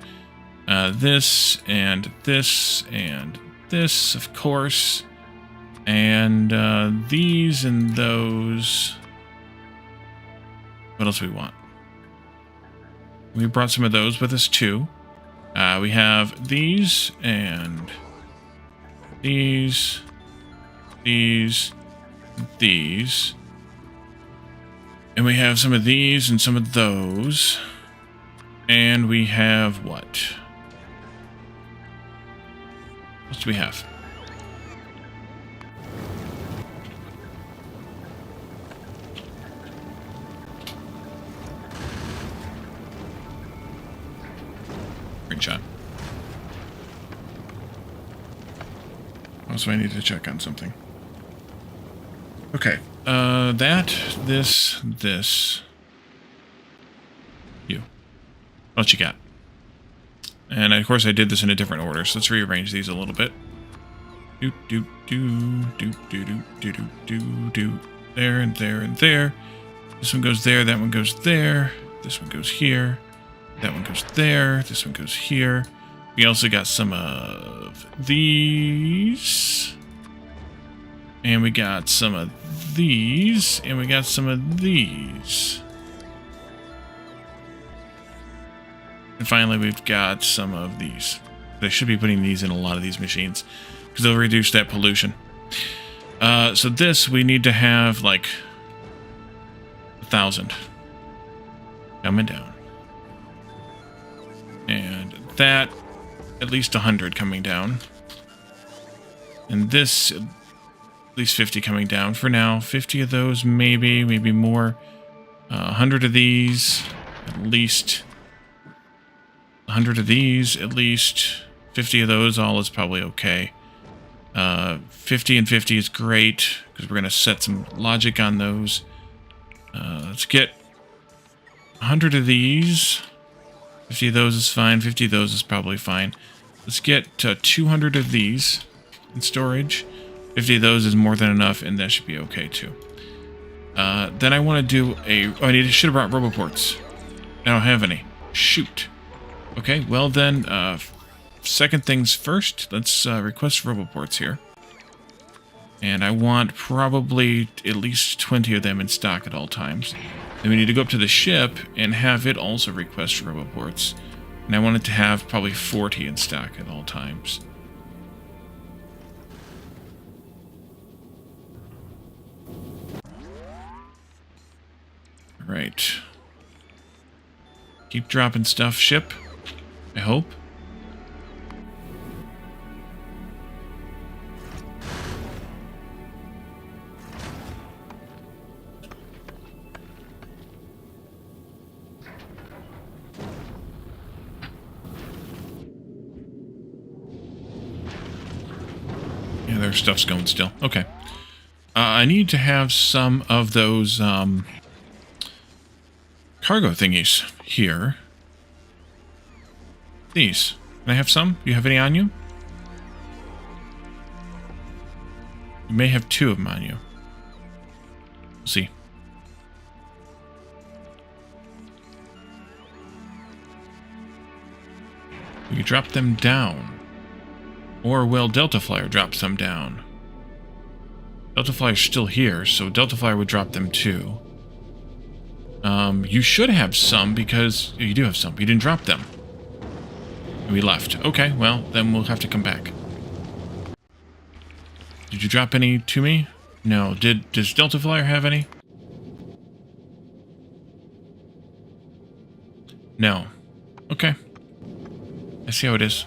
This and this and this, of course, and these and those. What else do we want? We brought some of those with us too. We have these and these, these, these. And we have some of these and some of those. And we have what? What do we have? firing shot. Also, I need to check on something. Okay. This. You. What you got? And of course I did this in a different order, so let's rearrange these a little bit. Do do do do do do do do do do. There and there and there. This one goes there, that one goes there. This one goes here. That one goes there. This one goes here. We also got some of these. And we got some of these. And we got some of these. And finally, we've got some of these. They should be putting these in a lot of these machines because they'll reduce that pollution. So this, we need to have like 1,000 coming down. And that, at least 100 coming down. And this, at least 50 coming down. For now, 50 of those, maybe more. 100 of these, at least. 100 of these, at least. 50 of those, all is probably okay. 50 and 50 is great, because we're going to set some logic on those. Let's get 100 of these. 50 of those is fine. 50 of those is probably fine. Let's get 200 of these in storage. 50 of those is more than enough, and that should be okay too. Then I want to do a... Oh, I should have brought roboports. I don't have any. Shoot. Okay, well then, second things first. Let's request roboports here. And I want probably at least 20 of them in stock at all times. Then we need to go up to the ship and have it also request roboports. And I want it to have probably 40 in stock at all times. Right. Keep dropping stuff, ship. I hope. Yeah, their stuff's going still. Okay. I need to have some of those cargo thingies here. These. Can I have some? Do you have any on you? You may have 2 of them on you. We'll see. We can drop them down. Or will Delta Flyer drop some down? Delta Flyer's still here, so Delta Flyer would drop them too. You should have some because... You do have some, but you didn't drop them. We left. Okay, well, then we'll have to come back. Did you drop any to me? No. Does Delta Flyer have any? No. Okay. I see how it is.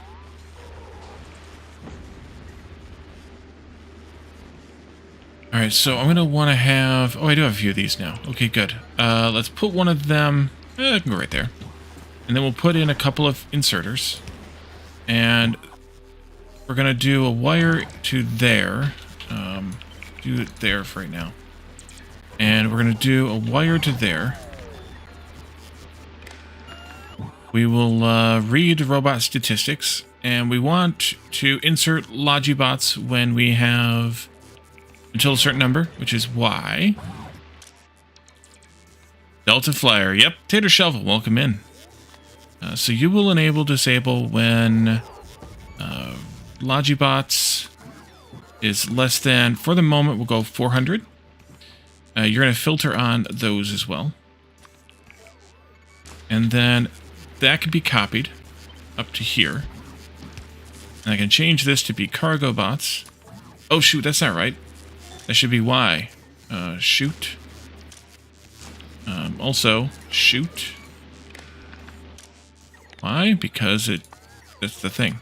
Alright, so I'm going to want to have... Oh, I do have a few of these now. Okay, good. Let's put one of them... I can go right there. And then we'll put in a couple of inserters. And we're going to do a wire to there. Do it there for right now. And we're going to do a wire to there. We will read robot statistics. And we want to insert Logibots when we have... Until a certain number, which is Y. Delta Flyer. Yep, Tater Shovel, welcome in. So you will enable disable when Logibots is less than, for the moment, we'll go 400. You're going to filter on those as well. And then that can be copied up to here. And I can change this to be cargo bots. Oh, shoot, that's not right. That should be Y. Shoot. Also, shoot. Why? Because that's the thing.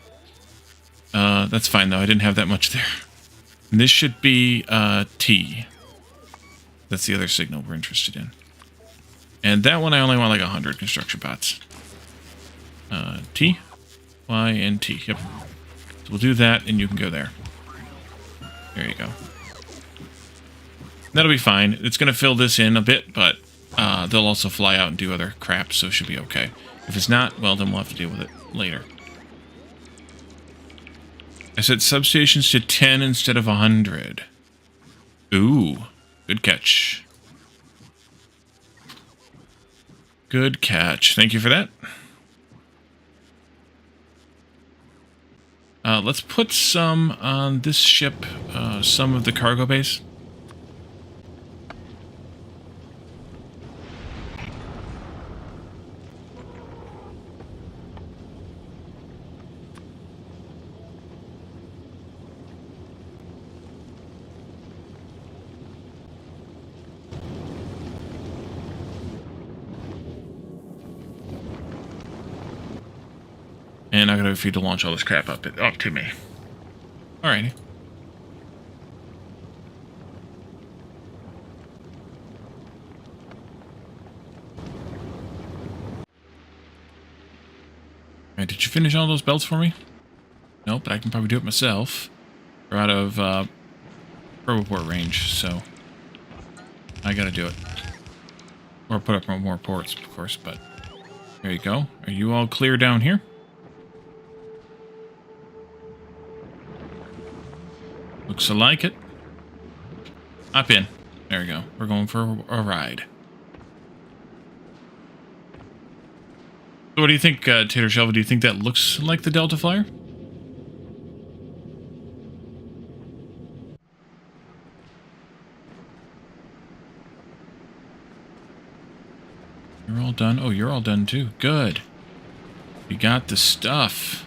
That's fine, though. I didn't have that much there. And this should be T. That's the other signal we're interested in. And that one I only want like 100 construction bots. T. Y and T. Yep. So we'll do that, and you can go there. There you go. That'll be fine. It's going to fill this in a bit, but they'll also fly out and do other crap, so it should be okay. If it's not, well, then we'll have to deal with it later. I set substations to 10 instead of 100. Ooh, good catch. Good catch. Thank you for that. Let's put some on this ship, some of the cargo base. And I gotta wait for you to launch all this crap up to me. Alrighty. Alright, did you finish all those belts for me? Nope, but I can probably do it myself. We're out of Roboport range, so I gotta do it. Or put up more ports, of course, but there you go. Are you all clear down here? Looks like it. Hop in. There we go. We're going for a ride. So what do you think, Tater Shovel? Do you think that looks like the Delta Flyer? You're all done? Oh, you're all done too. Good. You got the stuff.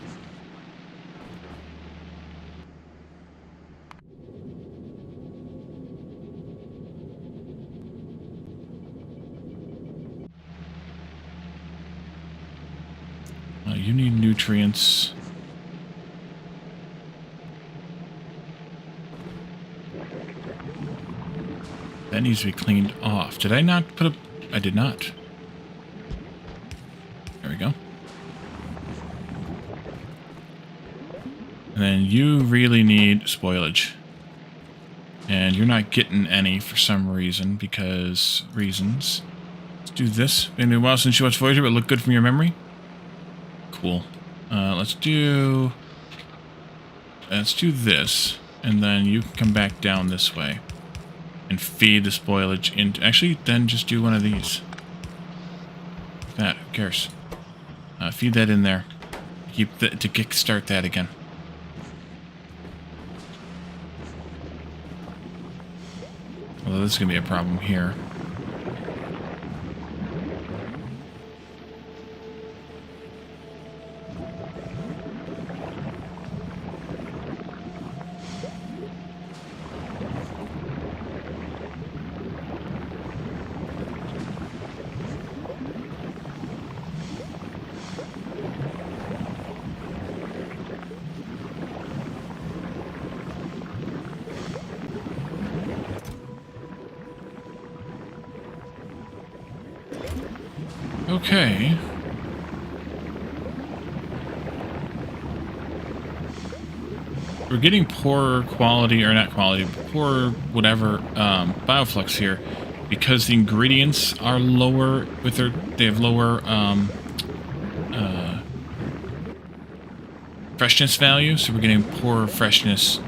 You need nutrients. That needs to be cleaned off. Did I not put up... I did not. There we go. And then you really need spoilage. And you're not getting any for some reason, because reasons. Let's do this. Been a while since you watched Voyager, but look good from your memory. Cool. Let's do this, and then you can come back down this way and feed the spoilage into... Actually, then just do one of these. That, who cares? Feed that in there. To kickstart that again. Although this is gonna be a problem here. Okay. We're getting poor quality, or not quality, poor whatever, Bioflux here, because the ingredients are lower with they have lower, freshness value, so we're getting poor freshness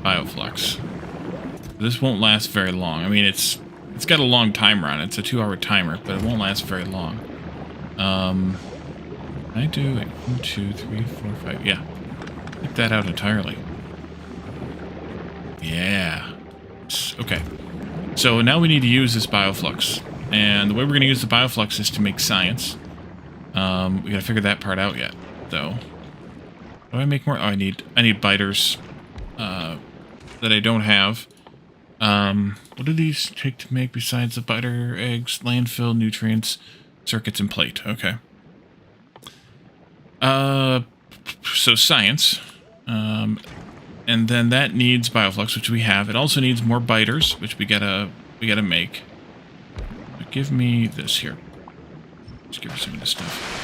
Bioflux. This won't last very long. I mean, it's got a long timer on it. It's a 2-hour timer, but it won't last very long. I do it. 1, 2, 3, 4, 5. Yeah. Take that out entirely. Yeah. Okay. So now we need to use this Bioflux. And the way we're going to use the Bioflux is to make science. We got to figure that part out yet, though. Do I make more? Oh, I need biters that I don't have. What do these take to make besides the biter, eggs, landfill, nutrients, circuits, and plate? Okay. So science. And then that needs Bioflux, which we have. It also needs more biters, which we gotta make. But give me this here. Let's give her some of this stuff.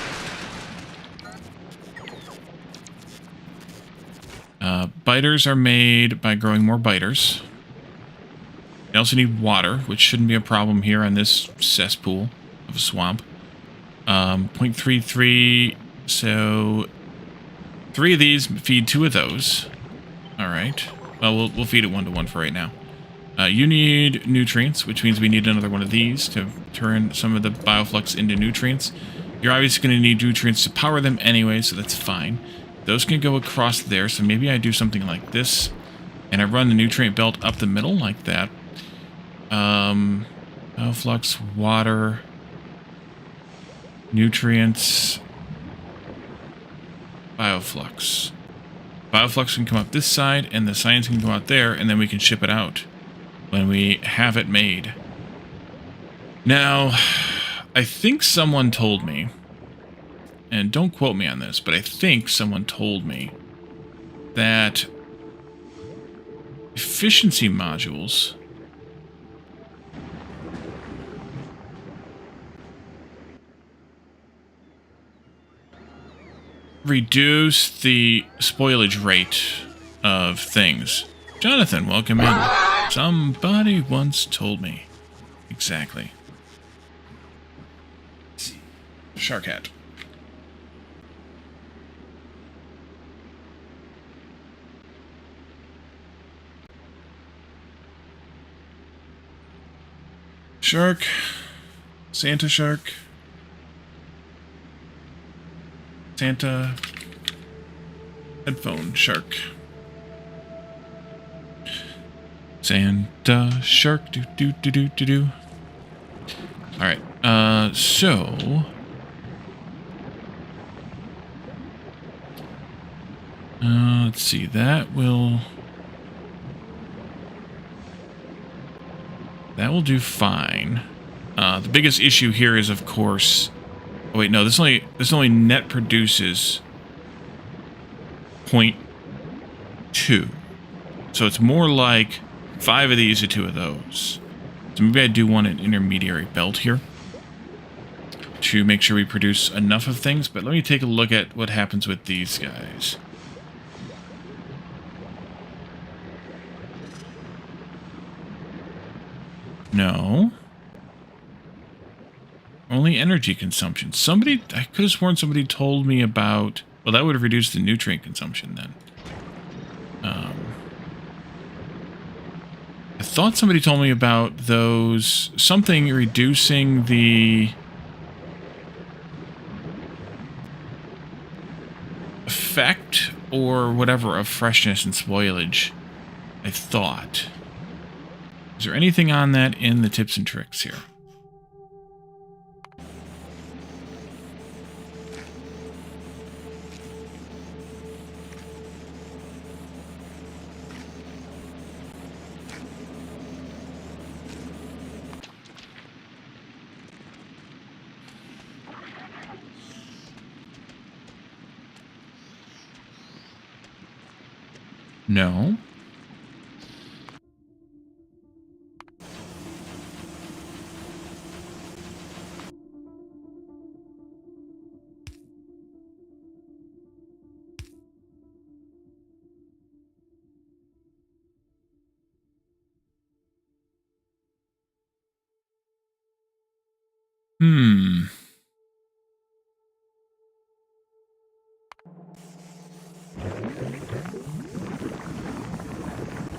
Biters are made by growing more biters. You also need water, which shouldn't be a problem here on this cesspool of a swamp. 0.33, so 3 of these feed 2 of those. Alright. Well, we'll feed it 1-to-1 for right now. You need nutrients, which means we need another one of these to turn some of the bioflux into nutrients. You're obviously going to need nutrients to power them anyway, so that's fine. Those can go across there, so maybe I do something like this, and I run the nutrient belt up the middle like that. Bioflux, water, nutrients, Bioflux. Bioflux can come up this side, and the science can go out there, and then we can ship it out when we have it made. Now, I think someone told me, and don't quote me on this, but I think someone told me that efficiency modules reduce the spoilage rate of things. Jonathan, welcome in. Somebody once told me. Exactly. Shark hat. Shark. Santa shark. Santa headphone shark. Santa shark do do do do do do. Alright, so let's see, that will do fine. The biggest issue here is, of course, oh wait, no, this only net produces 0.2. So it's more like 5 of these or 2 of those. So maybe I do want an intermediary belt here to make sure we produce enough of things, but let me take a look at what happens with these guys. No. Only energy consumption. Somebody, I could have sworn somebody told me about, well, that would have reduced the nutrient consumption then. I thought somebody told me about those, something reducing the effect or whatever of freshness and spoilage, I thought. Is there anything on that in the tips and tricks here? No.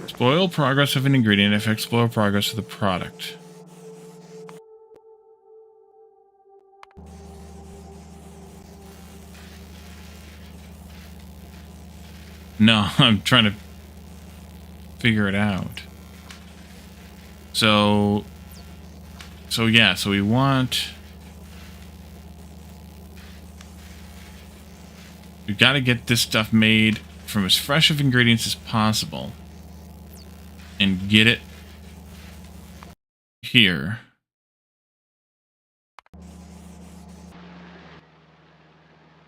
Spoil progress of an ingredient affects spoil progress of the product. No, I'm trying to figure it out. So yeah, so we want... We've got to get this stuff made from as fresh of ingredients as possible. And get it here.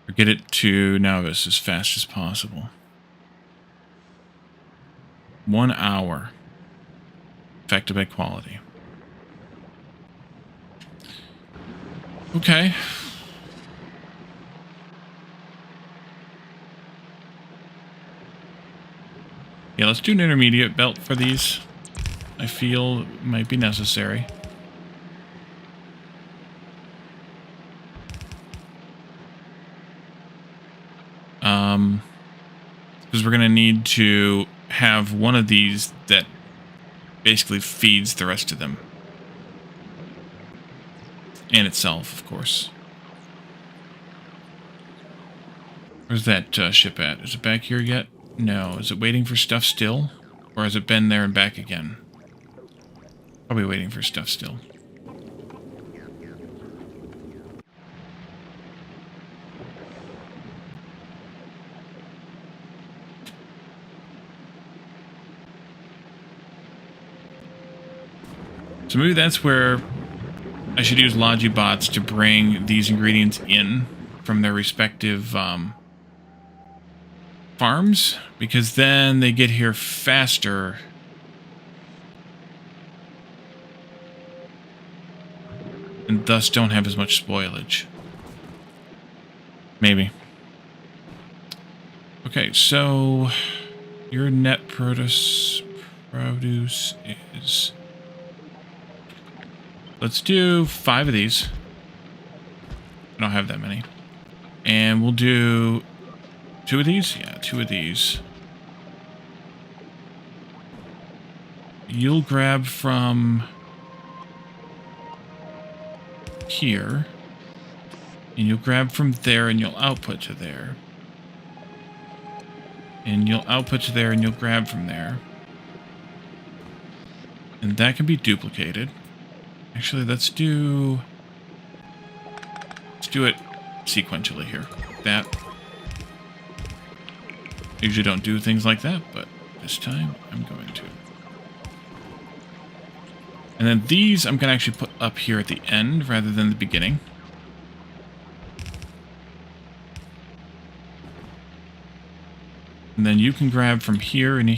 Or get it to Navis as fast as possible. 1 hour. Affected by quality. Okay. Yeah, let's do an intermediate belt for these. I feel might be necessary. Because we're going to need to have one of these that basically feeds the rest of them. And itself, of course. Where's that ship at? Is it back here yet? No. Is it waiting for stuff still? Or has it been there and back again? Probably waiting for stuff still. So maybe that's where I should use Logibots to bring these ingredients in from their respective farms, because then they get here faster. And thus don't have as much spoilage. Maybe. Okay, so your net produce is... Let's do 5 of these. I don't have that many. And we'll do 2 of these? Yeah, 2 of these. You'll grab from here. And you'll grab from there and you'll output to there. And you'll output to there and you'll grab from there. And that can be duplicated. Actually, let's do it sequentially here. That. I usually don't do things like that, but this time I'm going to. And then these I'm going to actually put up here at the end rather than the beginning. And then you can grab from here and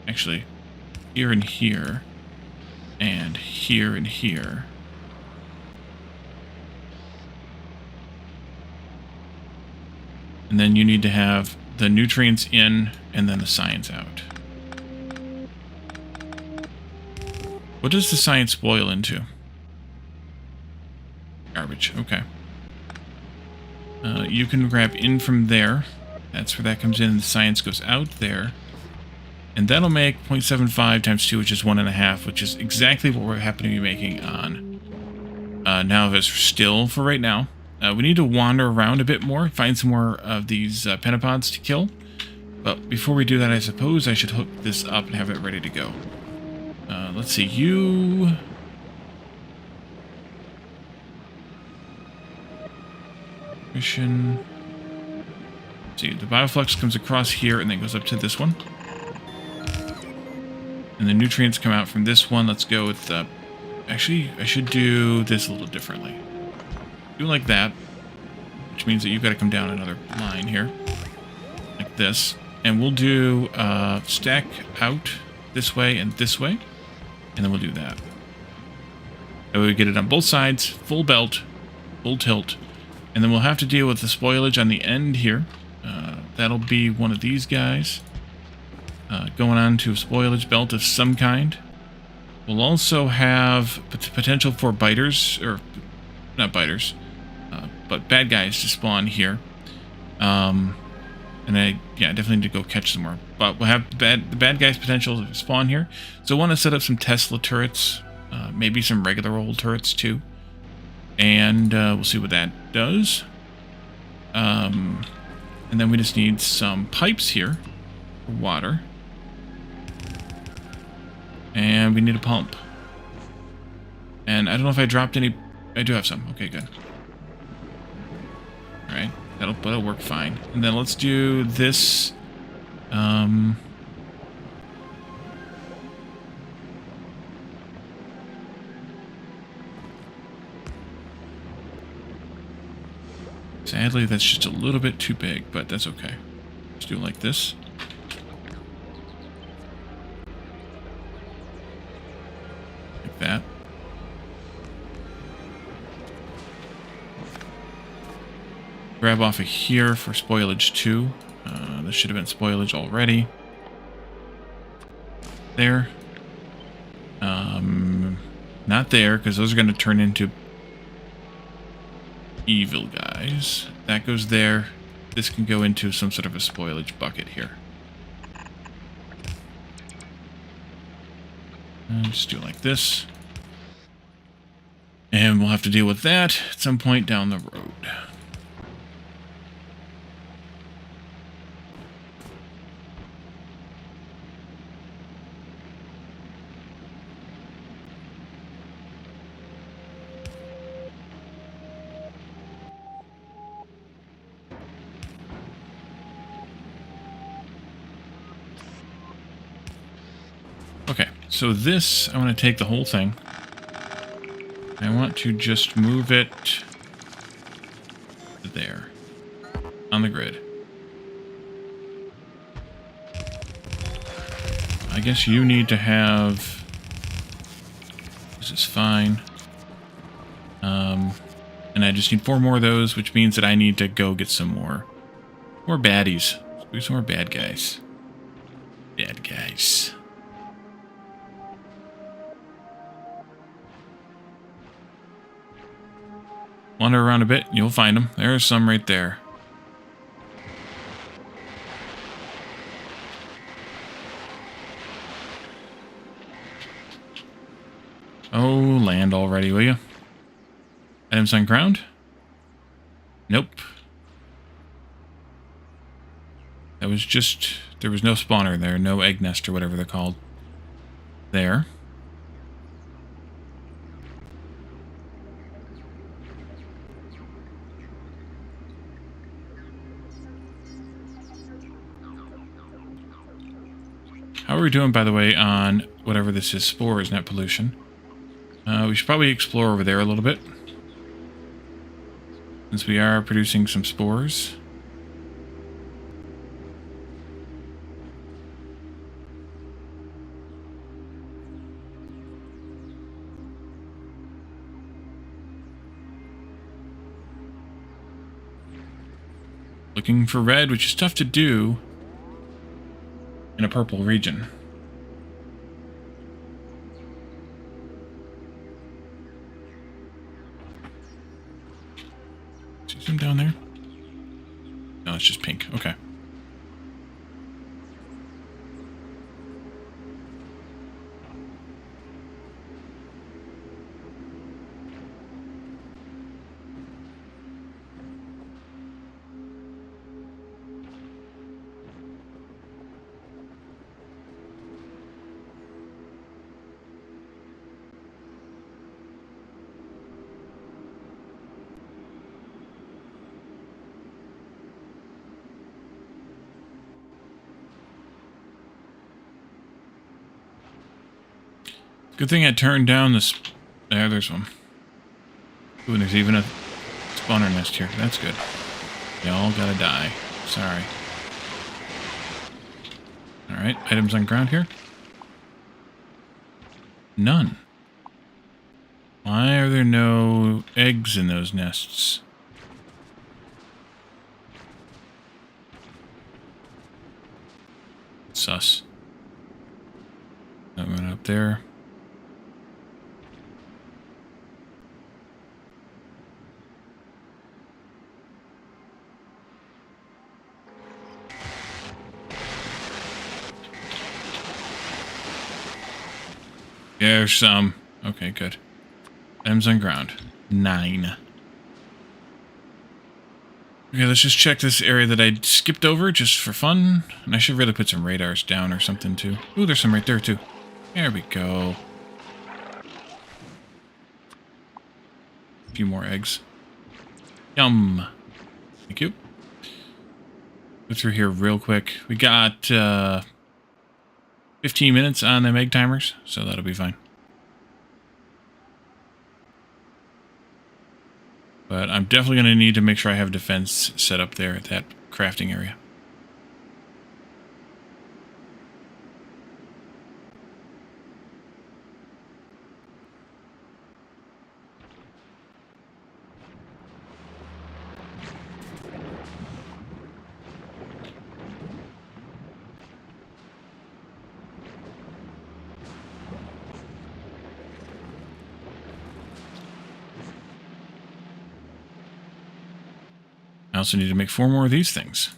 actually here and here. And here and here. And then you need to have the nutrients in and then the science out. What does the science boil into? Garbage, okay. You can grab in from there. That's where that comes in and the science goes out there. And that'll make 0.75 times 2, which is 1.5, which is exactly what we're happen to be making on Nalvis still for right now. We need to wander around a bit more, find some more of these pentapods to kill. But before we do that, I suppose I should hook this up and have it ready to go. Let's see, you... Mission... Let's see, the Bioflux comes across here and then goes up to this one. And the nutrients come out from this one. Let's go with... actually, I should do this a little differently. Do it like that. Which means that you've got to come down another line here. Like this. And we'll do stack out this way and this way. And then we'll do that. That way we get it on both sides. Full belt. Full tilt. And then we'll have to deal with the spoilage on the end here. That'll be one of these guys. Going on to a spoilage belt of some kind. We'll also have potential for biters, or not biters, but bad guys to spawn here. And I definitely need to go catch some more. But we'll have the bad guys potential to spawn here. So I want to set up some Tesla turrets, maybe some regular old turrets too. And we'll see what that does. And then we just need some pipes here for water. And we need a pump. And I don't know if I dropped any... I do have some. Okay, good. Alright. That'll work fine. And then let's do this... Sadly, that's just a little bit too big, but that's okay. Let's do it like this. Like that. Grab off of here for spoilage 2. This should have been spoilage already. There. Not there, because those are going to turn into evil guys. That goes there. This can go into some sort of a spoilage bucket here. And just do it like this. And we'll have to deal with that at some point down the road. Okay, so this, I want to take the whole thing. I want to just move it to there on the grid. I guess you need to have... This is fine. And I just need 4 more of those, which means that I need to go get some more baddies. Do some more bad guys. Bad guys. Wander around a bit, you'll find them. There's some right there. Oh, land already, will you? Items on ground? Nope. That was just... There was no spawner there, no egg nest or whatever they're called. There. How are we doing, by the way, on whatever this is, spores, net pollution? We should probably explore over there a little bit, since we are producing some spores. Looking for red, which is tough to do in a purple region. See some down there? No, it's just pink. Okay. Good thing I turned down this... there's one. Ooh, and there's even a spawner nest here. That's good. Y'all gotta die. Sorry. Alright, items on ground here. None. Why are there no eggs in those nests? Sus. That went up there. There's some. Okay, good. Items on ground. 9. Okay, let's just check this area that I skipped over just for fun. And I should really put some radars down or something too. Ooh, there's some right there too. There we go. A few more eggs. Yum. Thank you. Go through here real quick. We got 15 minutes on them egg timers, so that'll be fine. But I'm definitely going to need to make sure I have defense set up there at that crafting area. also need to make 4 more of these things.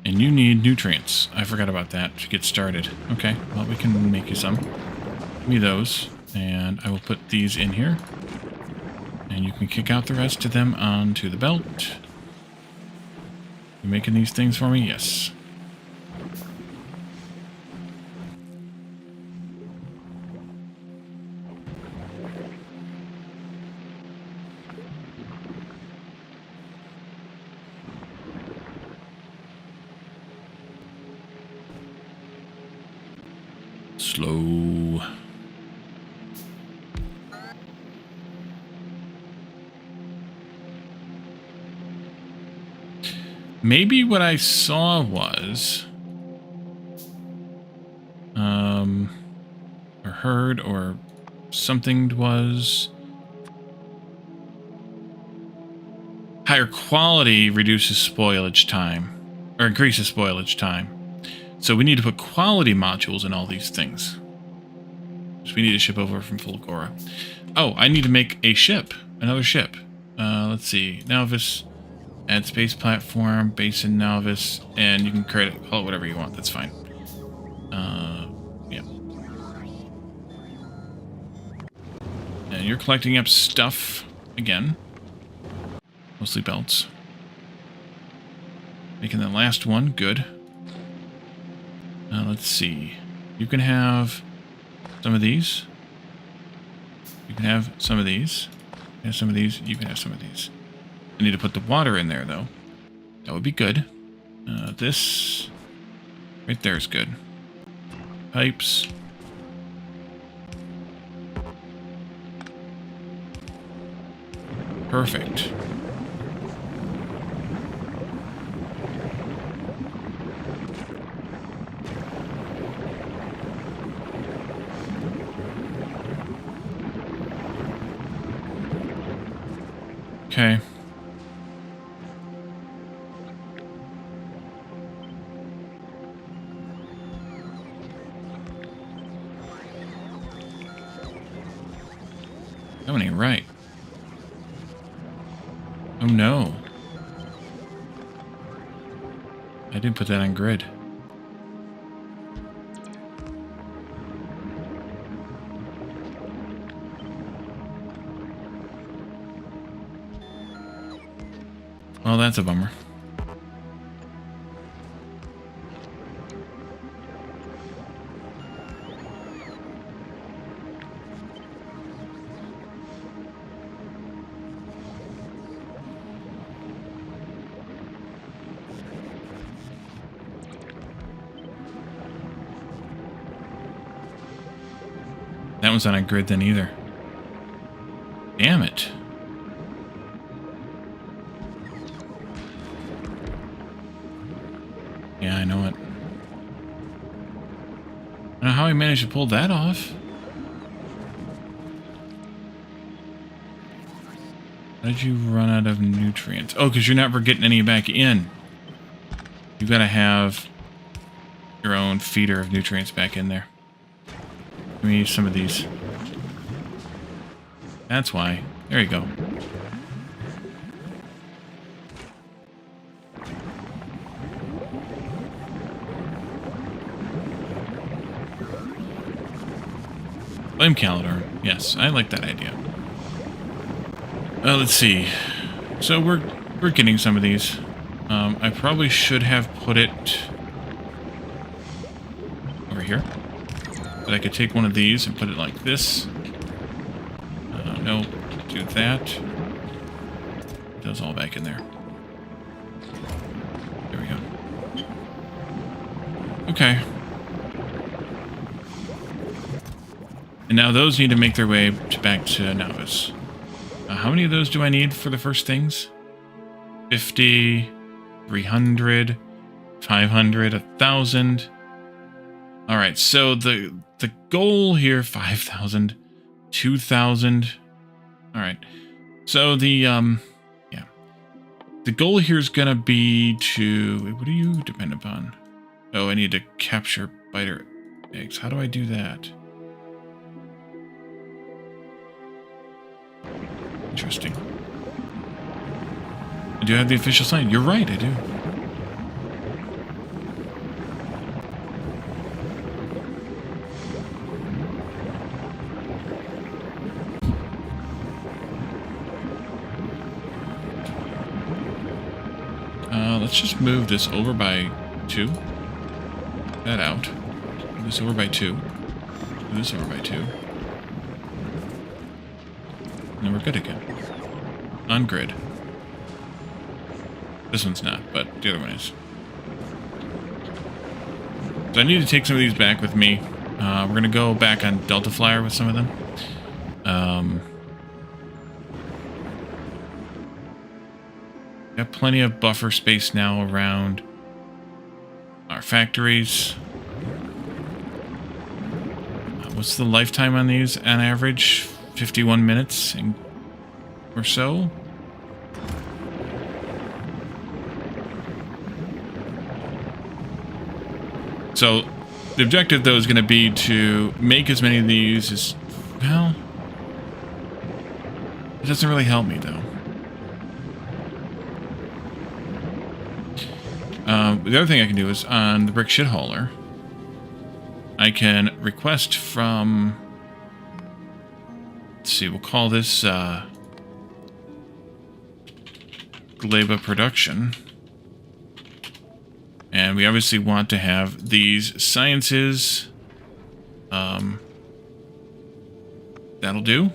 And you need nutrients. I forgot about that to get started. Okay, well, we can make you some. Give me those. And I will put these in here. And you can kick out the rest of them onto the belt. You making these things for me? Yes. Slow. Maybe what I saw was, or heard, or something was, higher quality reduces spoilage time, or increases spoilage time. So we need to put quality modules in all these things. So we need to ship over from Fulgora. Oh, I need to make a ship. Another ship. Let's see. Novice. Add space platform. Basin Novice. And you can call it whatever you want. That's fine. Yeah. And you're collecting up stuff again. Mostly belts. Making the last one. Good. Let's see. You can have some of these. You can have some of these. You can have some of these. You can have some of these. I need to put the water in there, though. That would be good. This right there is good. Pipes. Perfect. Okay. That one ain't right. Oh no. I didn't put that on grid. Well, that's a bummer. That one's not on grid then either. Damn it. Yeah, I know it. I don't know how he managed to pull that off. How did you run out of nutrients? Oh, because you're never getting any back in. You've got to have your own feeder of nutrients back in there. Give me some of these. That's why. There you go. Flame calendar. Yes, I like that idea. Let's see. So we're getting some of these. I probably should have put it over here. But I could take one of these and put it like this. No, do that. It does all back in there. There we go. Okay. And now those need to make their way back to Novice. How many of those do I need for the first things? 50, 300, 500, 1,000. All right, so the goal here, 5,000, 2,000. All right, so the the goal here is gonna be to, what do you depend upon? Oh, I need to capture biter eggs. How do I do that? Interesting. I do have the official sign. You're right, I do. Let's just move this over by 2. That out. Move this over by 2. Move this over by 2. And then we're good again. On grid. This one's not, but the other one is. So I need to take some of these back with me. We're going to go back on Delta Flyer with some of them. Got plenty of buffer space now around our factories. What's the lifetime on these on average? 51 minutes or so? So the objective, though, is going to be to make as many of these as, well, it doesn't really help me, though. The other thing I can do is on the brick shit hauler, I can request from, let's see, we'll call this Gleba production. And we obviously want to have these sciences. That'll do.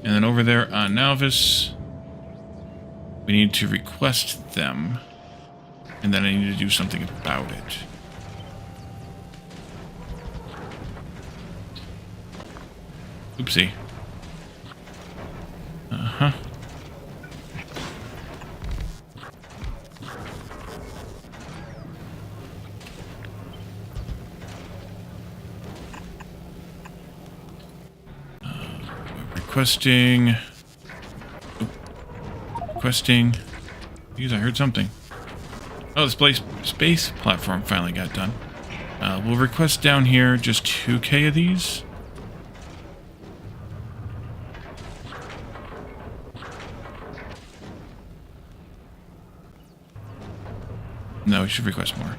And then over there on Novice, we need to request them. And then I need to do something about it. Oopsie. Uh-huh. Requesting. Requesting. Geez, I heard something. Oh, the space platform finally got done. We'll request down here just 2K of these. No, we should request more.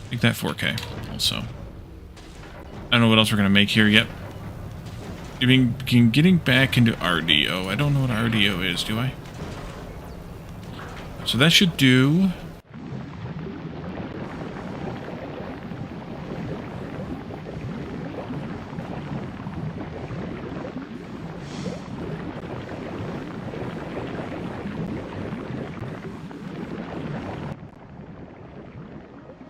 Make that 4K also. I don't know what else we're going to make here yet. Getting back into RDO. I don't know what RDO is, do I? So that should do.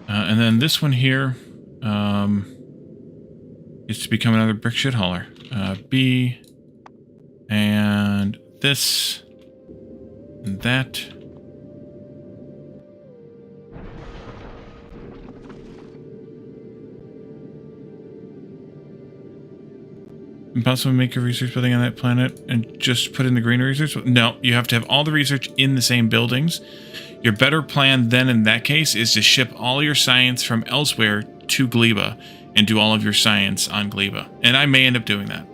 And then this one here is to become another brick shit hauler. B, and this, and that. Impossible to make a research building on that planet and just put in the green research? No, you have to have all the research in the same buildings. Your better plan then in that case is to ship all your science from elsewhere to Gleba and do all of your science on Gleba. And I may end up doing that.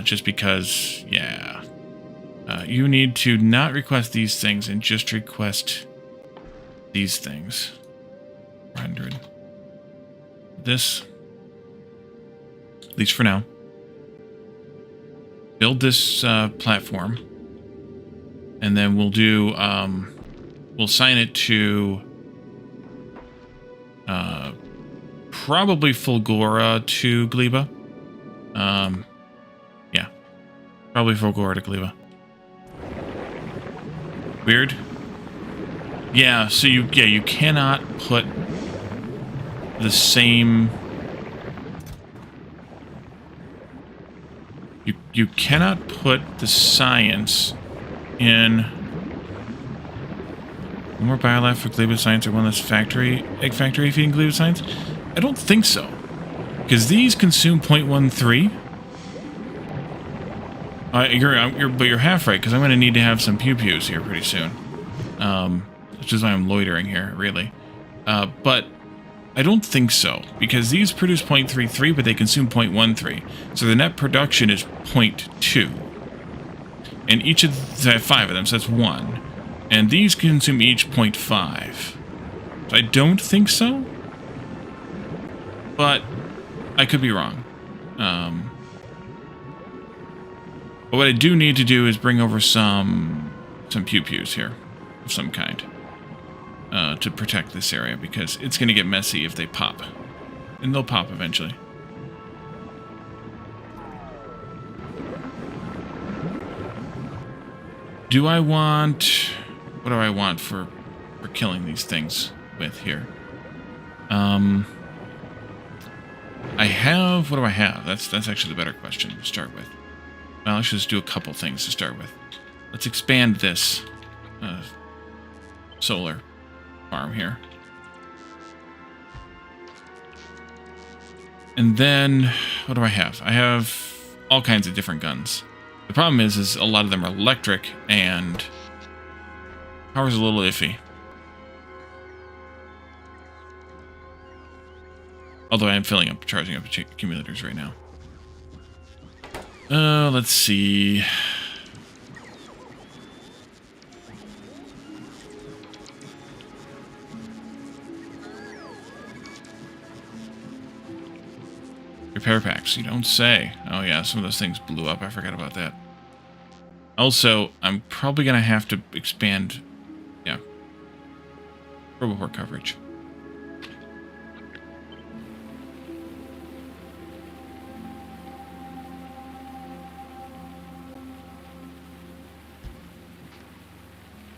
Just because, yeah. You need to not request these things and just request these things. 100. This. At least for now. Build this platform. And then we'll do, we'll sign it to probably Fulgora to Gleba. Yeah. Probably Fulgora to Gleba. Weird. Yeah, so you cannot put the same. You cannot put the science in. One more biolab for Gleba science or one less egg factory feeding Gleba science. I don't think so. Because these consume 0.13. But you're half right, because I'm going to need to have some pew-pews here pretty soon. Which is why I'm loitering here, really. But I don't think so, because these produce 0.33, but they consume 0.13. So the net production is 0.2. And each of them, I have 5 of them, so that's 1. And these consume each 0.5. So I don't think so. But I could be wrong. But what I do need to do is bring over some pew-pews here of some kind to protect this area, because it's going to get messy if they pop. And they'll pop eventually. What do I want for killing these things with here? What do I have? That's actually the better question to start with. Well, let's just do a couple things to start with. Let's expand this solar farm here. And then, what do I have? I have all kinds of different guns. The problem is a lot of them are electric, and power's a little iffy. Although I am charging up accumulators right now. Let's see. Repair packs, you don't say. Oh yeah, some of those things blew up. I forgot about that. Also, I'm probably going to have to expand, yeah, RoboPort coverage.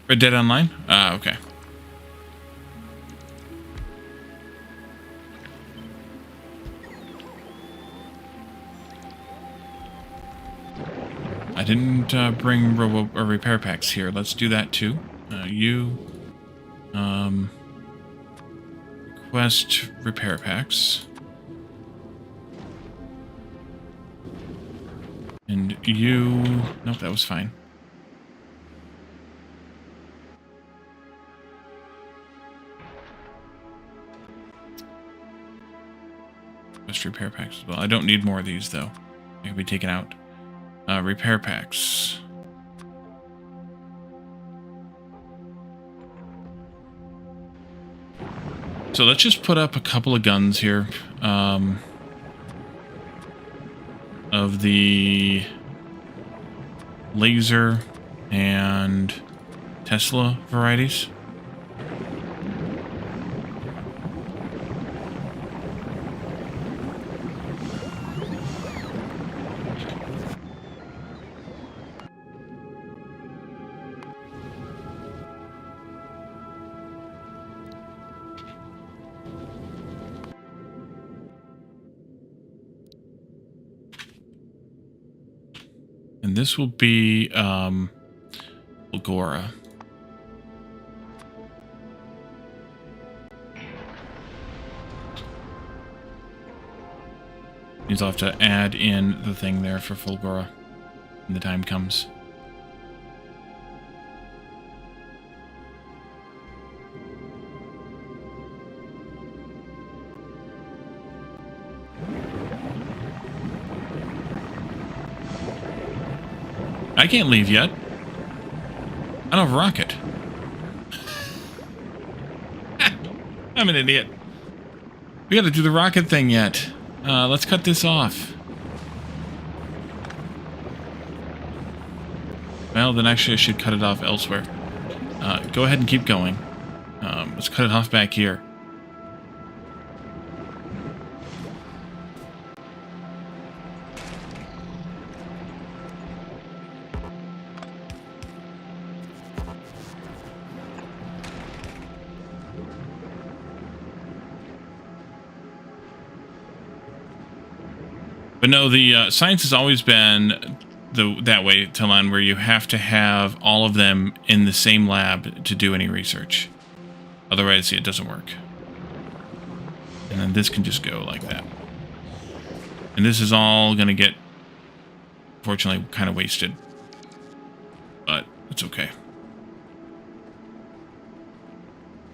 Red Dead Online? Okay. I didn't bring repair packs here. Let's do that too. Request repair packs. And you... Nope, that was fine. Repair packs as well. I don't need more of these though. They can be taken out. Repair packs. So let's just put up a couple of guns here. Of the laser and Tesla varieties. And this will be Agora. Means I'll have to add in the thing there for Fulgora when the time comes. I can't leave yet. I don't have a rocket. I'm an idiot. We gotta do the rocket thing yet. Let's cut this off. Well, then actually I should cut it off elsewhere. Go ahead and keep going. Let's cut it off back here. But no, the science has always been that way, Talon, where you have to have all of them in the same lab to do any research. Otherwise, it doesn't work. And then this can just go like that. And this is all going to get, fortunately, kind of wasted. But it's okay.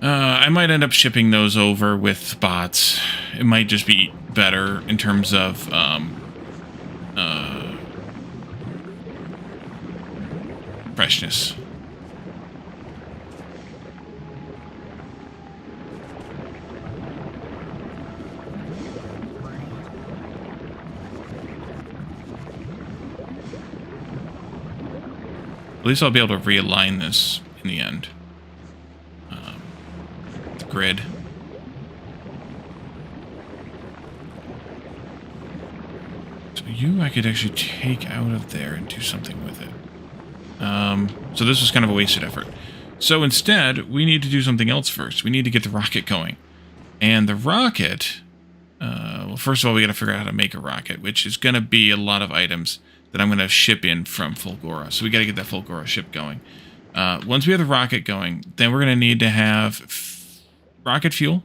I might end up shipping those over with bots. It might just be better in terms of freshness. At least I'll be able to realign this in the end. The grid. So you, I could actually take out of there and do something with it. So this was kind of a wasted effort. So instead, we need to do something else first. We need to get the rocket going. And the rocket... well, first of all, we got to figure out how to make a rocket, which is going to be a lot of items that I'm going to ship in from Fulgora. So we got to get that Fulgora ship going. Once we have the rocket going, then we're going to need to have rocket fuel,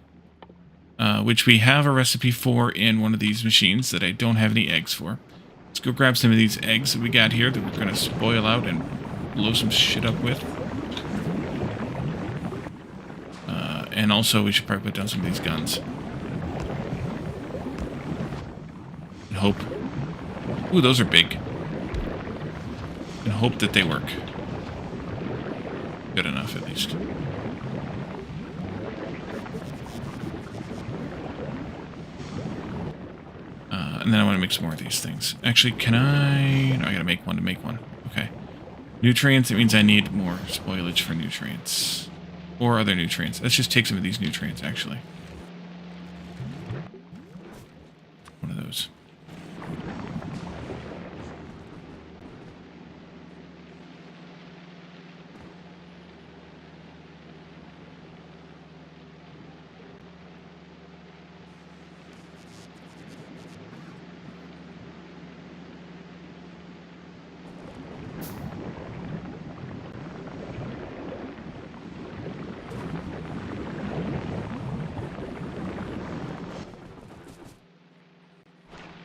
which we have a recipe for in one of these machines that I don't have any eggs for. Let's go grab some of these eggs that we got here that we're going to spoil out and blow some shit up with. And also, we should probably put down some of these guns. And hope... Ooh, those are big. And hope that they work. Good enough, at least. And then I want to make some more of these things. Actually, can I... No, I gotta make one to make one. Okay. Nutrients, it means I need more spoilage for nutrients. Or other nutrients. Let's just take some of these nutrients, actually. One of those.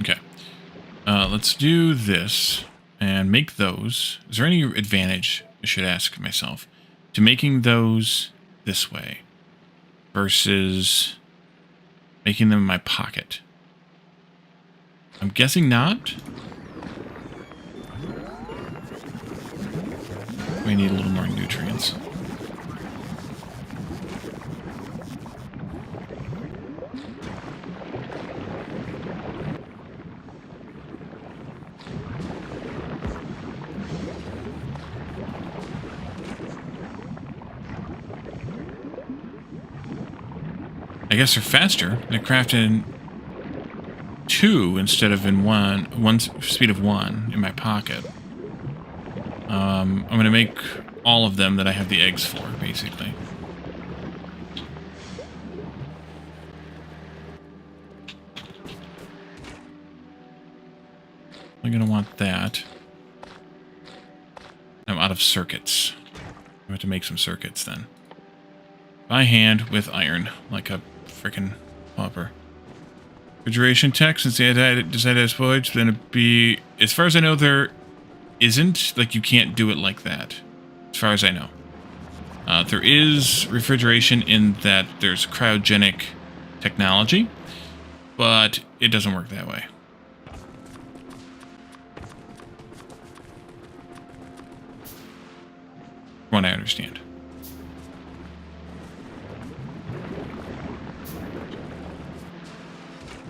Okay. Let's do this and make those. Is there any advantage, I should ask myself, to making those this way versus making them in my pocket? I'm guessing not. We need a little more nutrients. I guess they're faster. They're crafted in 2 instead of in 1 speed of 1 in my pocket. I'm going to make all of them that I have the eggs for, basically. I'm going to want that. I'm out of circuits. I have to make some circuits then. By hand with iron, like a freaking pauper. Refrigeration tech, since they decided to spoilage, then it'd be... As far as I know, there isn't. Like, you can't do it like that. As far as I know. There is refrigeration in that there's cryogenic technology, but it doesn't work that way. From what I understand.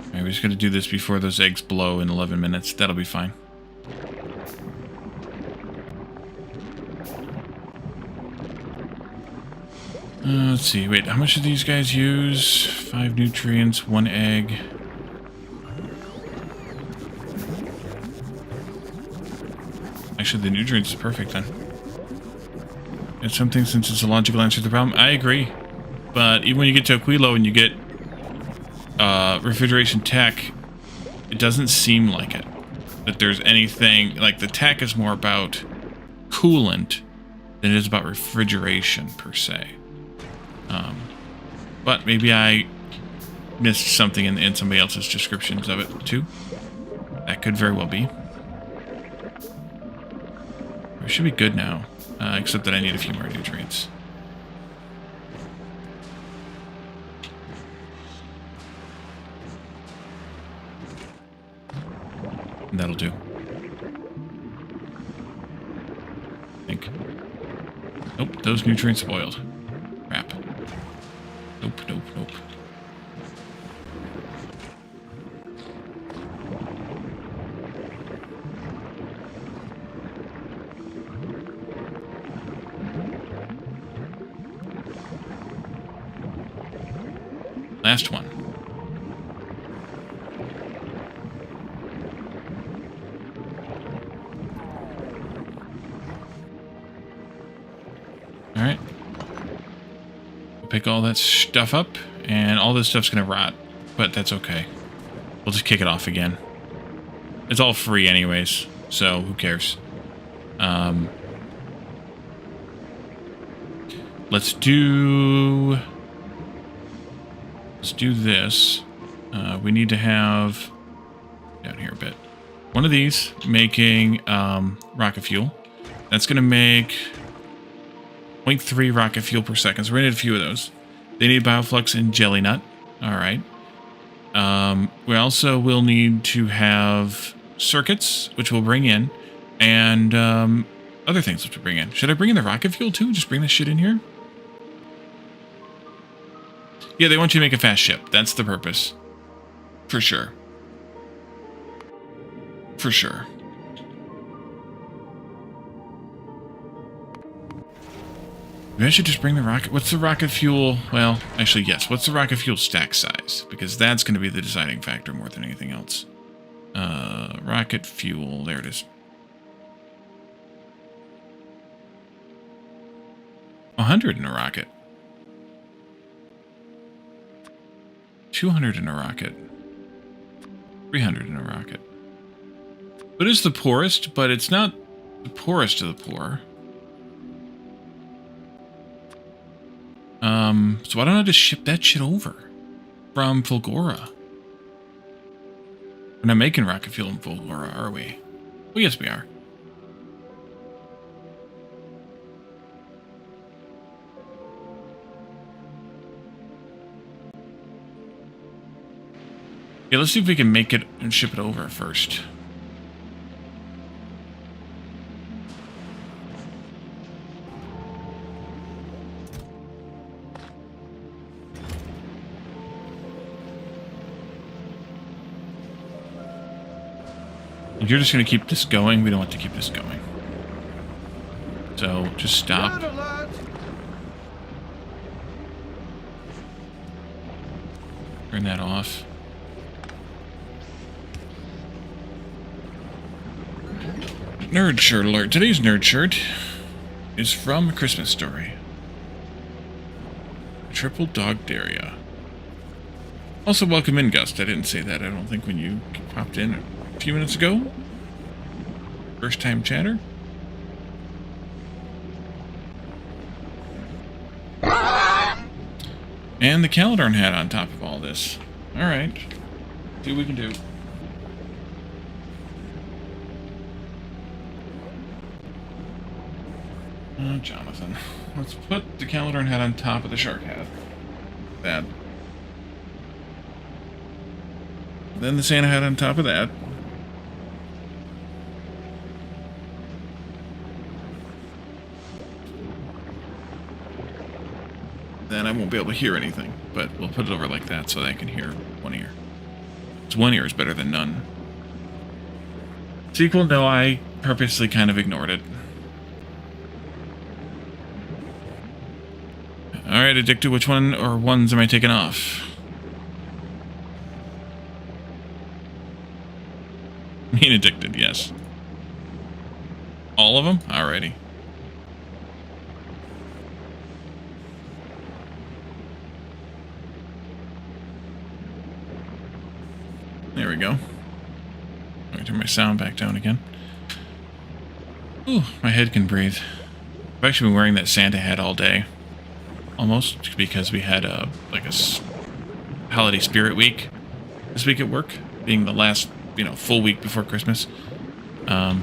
Alright, we're just going to do this before those eggs blow in 11 minutes. That'll be fine. Let's see. Wait, how much do these guys use? 5 nutrients, 1 egg. Actually, the nutrients is perfect then. It's something since it's a logical answer to the problem. I agree. But even when you get to Aquilo and you get refrigeration tech, it doesn't seem like it. That there's anything... Like, the tech is more about coolant than it is about refrigeration, per se. But maybe I missed something in somebody else's descriptions of it, too. That could very well be. We should be good now, except that I need a few more nutrients. And that'll do. I think. Nope, those nutrients spoiled. Crap. Nope, nope, nope. Last one. Alright. We'll pick all that stuff up, and all this stuff's gonna rot, but that's okay. We'll just kick it off again. It's all free anyways, so who cares? Let's do this. We need to have, down here a bit, one of these making rocket fuel. That's going to make 0.3 rocket fuel per second. So we're going to need a few of those. They need Bioflux and Jelly Nut. All right. We also will need to have circuits, which we'll bring in, and other things which we'll bring in. Should I bring in the rocket fuel too? Just bring this shit in here? Yeah, they want you to make a fast ship. That's the purpose. For sure. For sure. Maybe I should just bring the rocket... What's the rocket fuel... Well, actually, yes. What's the rocket fuel stack size? Because that's going to be the deciding factor more than anything else. Rocket fuel... There it is. 100 in a rocket. 200 in a rocket. 300 in a rocket. It is the poorest, but it's not the poorest of the poor. So why don't I just ship that shit over from Fulgora? We're not making rocket fuel in Fulgora, are we? Well, yes, we are. Yeah, let's see if we can make it and ship it over first. If you're just going to keep this going, we don't want to keep this going. So, just stop. Turn that off. Nerd shirt alert. Today's nerd shirt is from A Christmas Story. Triple Dog Daria. Also, welcome in, Gust. I didn't say that, I don't think, when you popped in a few minutes ago. First time chatter. And the Caledron hat on top of all this. Alright. See what we can do. Oh, Jonathan. Let's put the Caledron hat on top of the shark hat. That. Then the Santa hat on top of that. Then I won't be able to hear anything, but we'll put it over like that so that I can hear one ear. It's one ear is better than none. Sequel? No, I purposely kind of ignored it. Alright, Addicted, which one or ones am I taking off? Mean Addicted, yes. All of them? Alrighty. There we go. Let me turn my sound back down again. Ooh, my head can breathe. I've actually been wearing that Santa hat all day. Almost, because we had holiday spirit week this week at work, being the last, full week before Christmas. And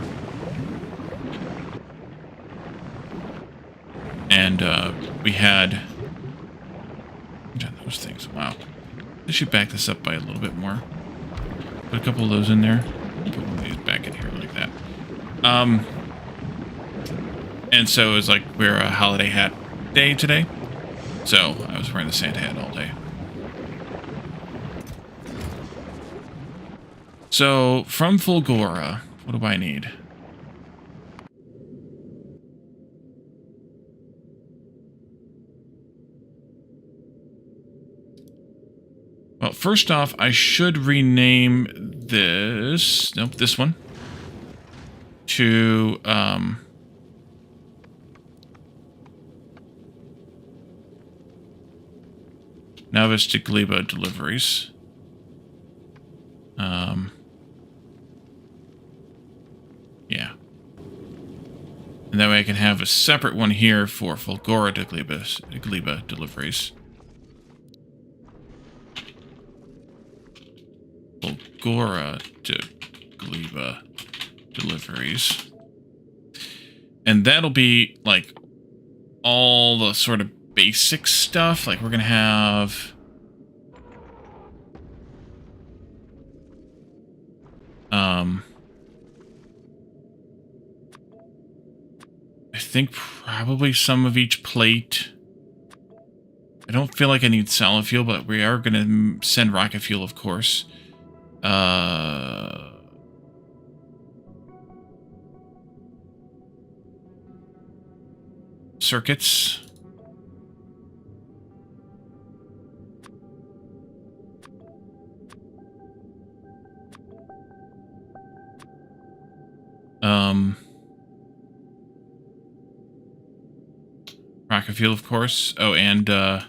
we had those things. Wow. I should back this up by a little bit more. Put a couple of those in there. Put one of these back in here like that. And so it was like we're a holiday hat day today. So I was wearing the Santa hat all day. So from Fulgora, what do I need? Well, first off, I should rename this, this one, to, Novice to Gleba deliveries. Yeah. And that way I can have a separate one here for Fulgora to Gleba deliveries. Fulgora to Gleba deliveries. And that'll be like all the sort of basic stuff. Like we're going to have I think probably some of each plate. I don't feel like I need solid fuel, but we are going to send rocket fuel, of course. Circuits. Rocket fuel, of course. Oh, and low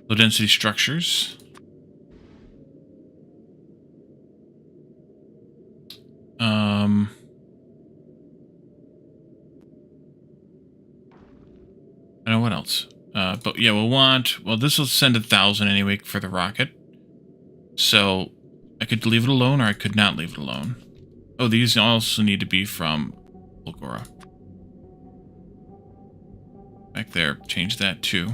density structures. I don't know what else. But yeah, we'll want... Well, this will send 1,000 anyway for the rocket. So I could leave it alone or I could not leave it alone. Oh, these also need to be from Fulgora. Back there, change that too.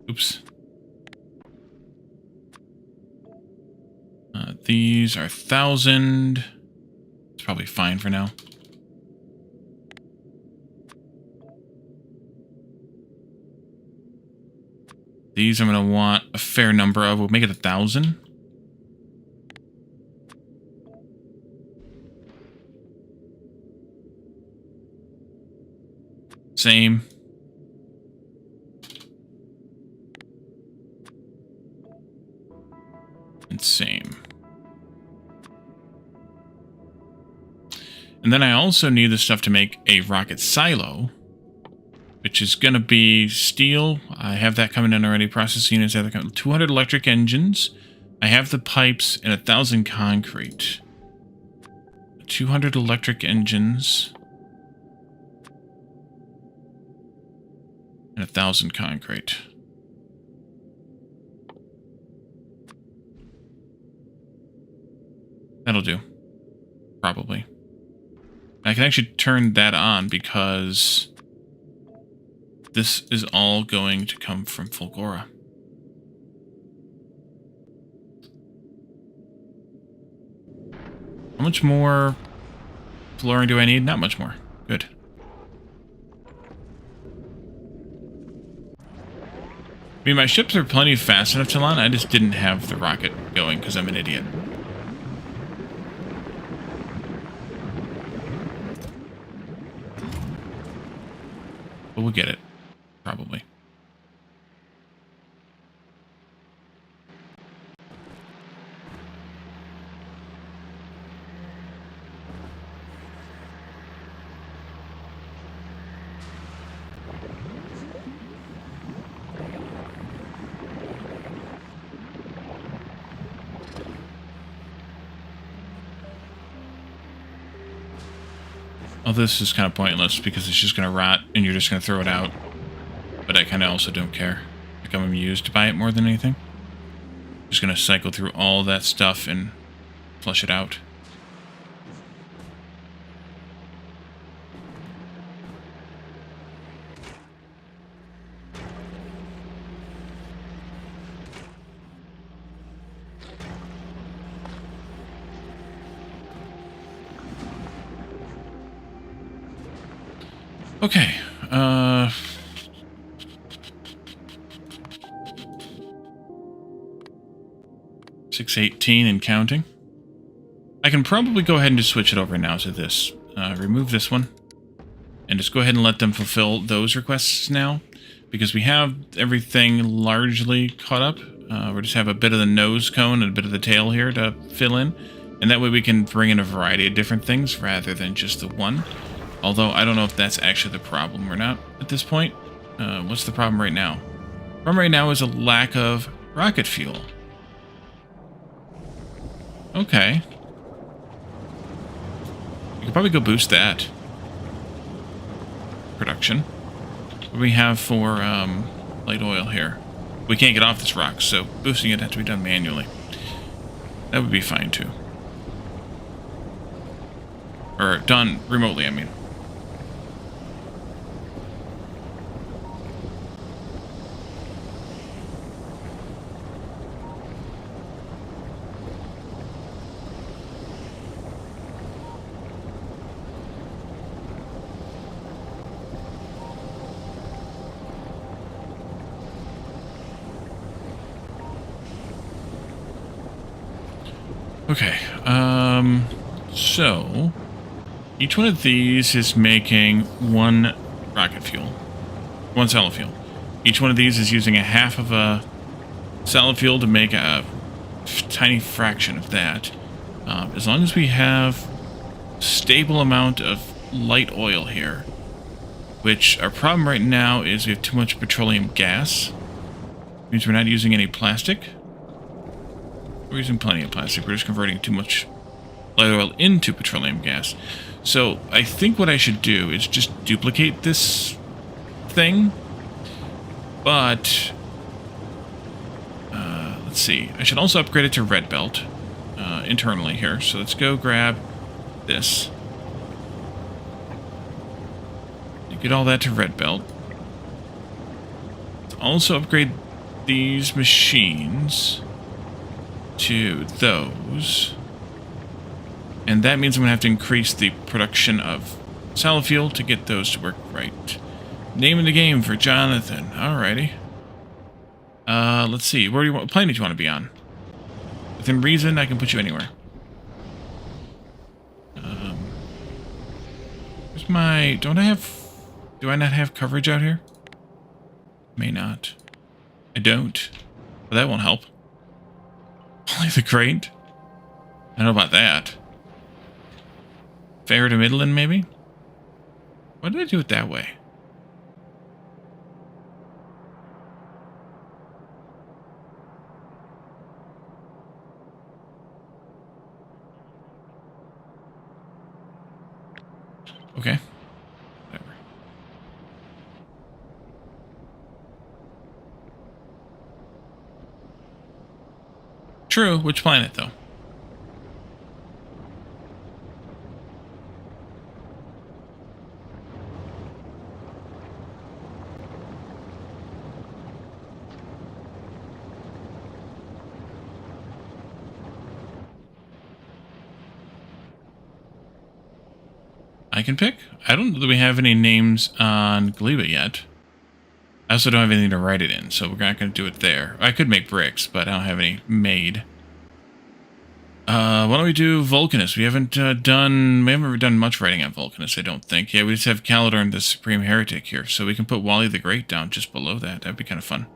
Oops. These are 1,000. It's probably fine for now. These I'm going to want a fair number of. We'll make it 1,000. Same. And same. And then I also need the stuff to make a rocket silo, which is going to be steel. I have that coming in already. Process units have 200 electric engines. I have the pipes and 1,000 concrete. 200 electric engines. And 1,000 concrete. That'll do. Probably. I can actually turn that on because this is all going to come from Fulgora. How much more flooring do I need? Not much more. Good. I mean, my ships are plenty fast enough to land. I just didn't have the rocket going because I'm an idiot. But we'll get it. Probably. Although this is kind of pointless because it's just going to rot and you're just going to throw it out. But I kind of also don't care. Like I'm amused by it more than anything. Just going to cycle through all that stuff and flush it out. Okay, 618 and counting. I can probably go ahead and just switch it over now to this. Remove this one. And just go ahead and let them fulfill those requests now. Because we have everything largely caught up. We just have a bit of the nose cone and a bit of the tail here to fill in. And that way we can bring in a variety of different things rather than just the one. Although I don't know if that's actually the problem or not at this point. What's the problem right now? The problem right now is a lack of rocket fuel. Okay. You could probably go boost that. Production. What do we have for light oil here? We can't get off this rock, so boosting it has to be done manually. That would be fine too. Or done remotely, I mean. Okay, so each one of these is making one rocket fuel, one solid fuel. Each one of these is using a half of a solid fuel to make a tiny fraction of that. As long as we have a stable amount of light oil here, which our problem right now is we have too much petroleum gas. Means we're not using any plastic. We're using plenty of plastic. We're just converting too much light oil into petroleum gas. So I think what I should do is just duplicate this thing. But let's see. I should also upgrade it to red belt internally here. So let's go grab this. Get all that to red belt. Let's also upgrade these machines to those. And that means I'm going to have to increase the production of solid fuel to get those to work right. Name of the game for Jonathan. Alrighty. Let's see. What planet do you want to be on? Within reason, I can put you anywhere. Where's my... Do I not have coverage out here? May not. I don't. But that won't help. Only the crate? I don't know about that. Fair to Midland, maybe? Why did I do it that way? Okay. Whatever. True. Which planet, though? I can pick? I don't know that we have any names on Gleba yet. I also don't have anything to write it in, so we're not going to do it there. I could make bricks, but I don't have any made. Why don't we do Vulcanus? We haven't done much writing on Vulcanus, I don't think. Yeah, we just have Calidorn, the Supreme Heretic here, so we can put Wally the Great down just below that. That'd be kind of fun.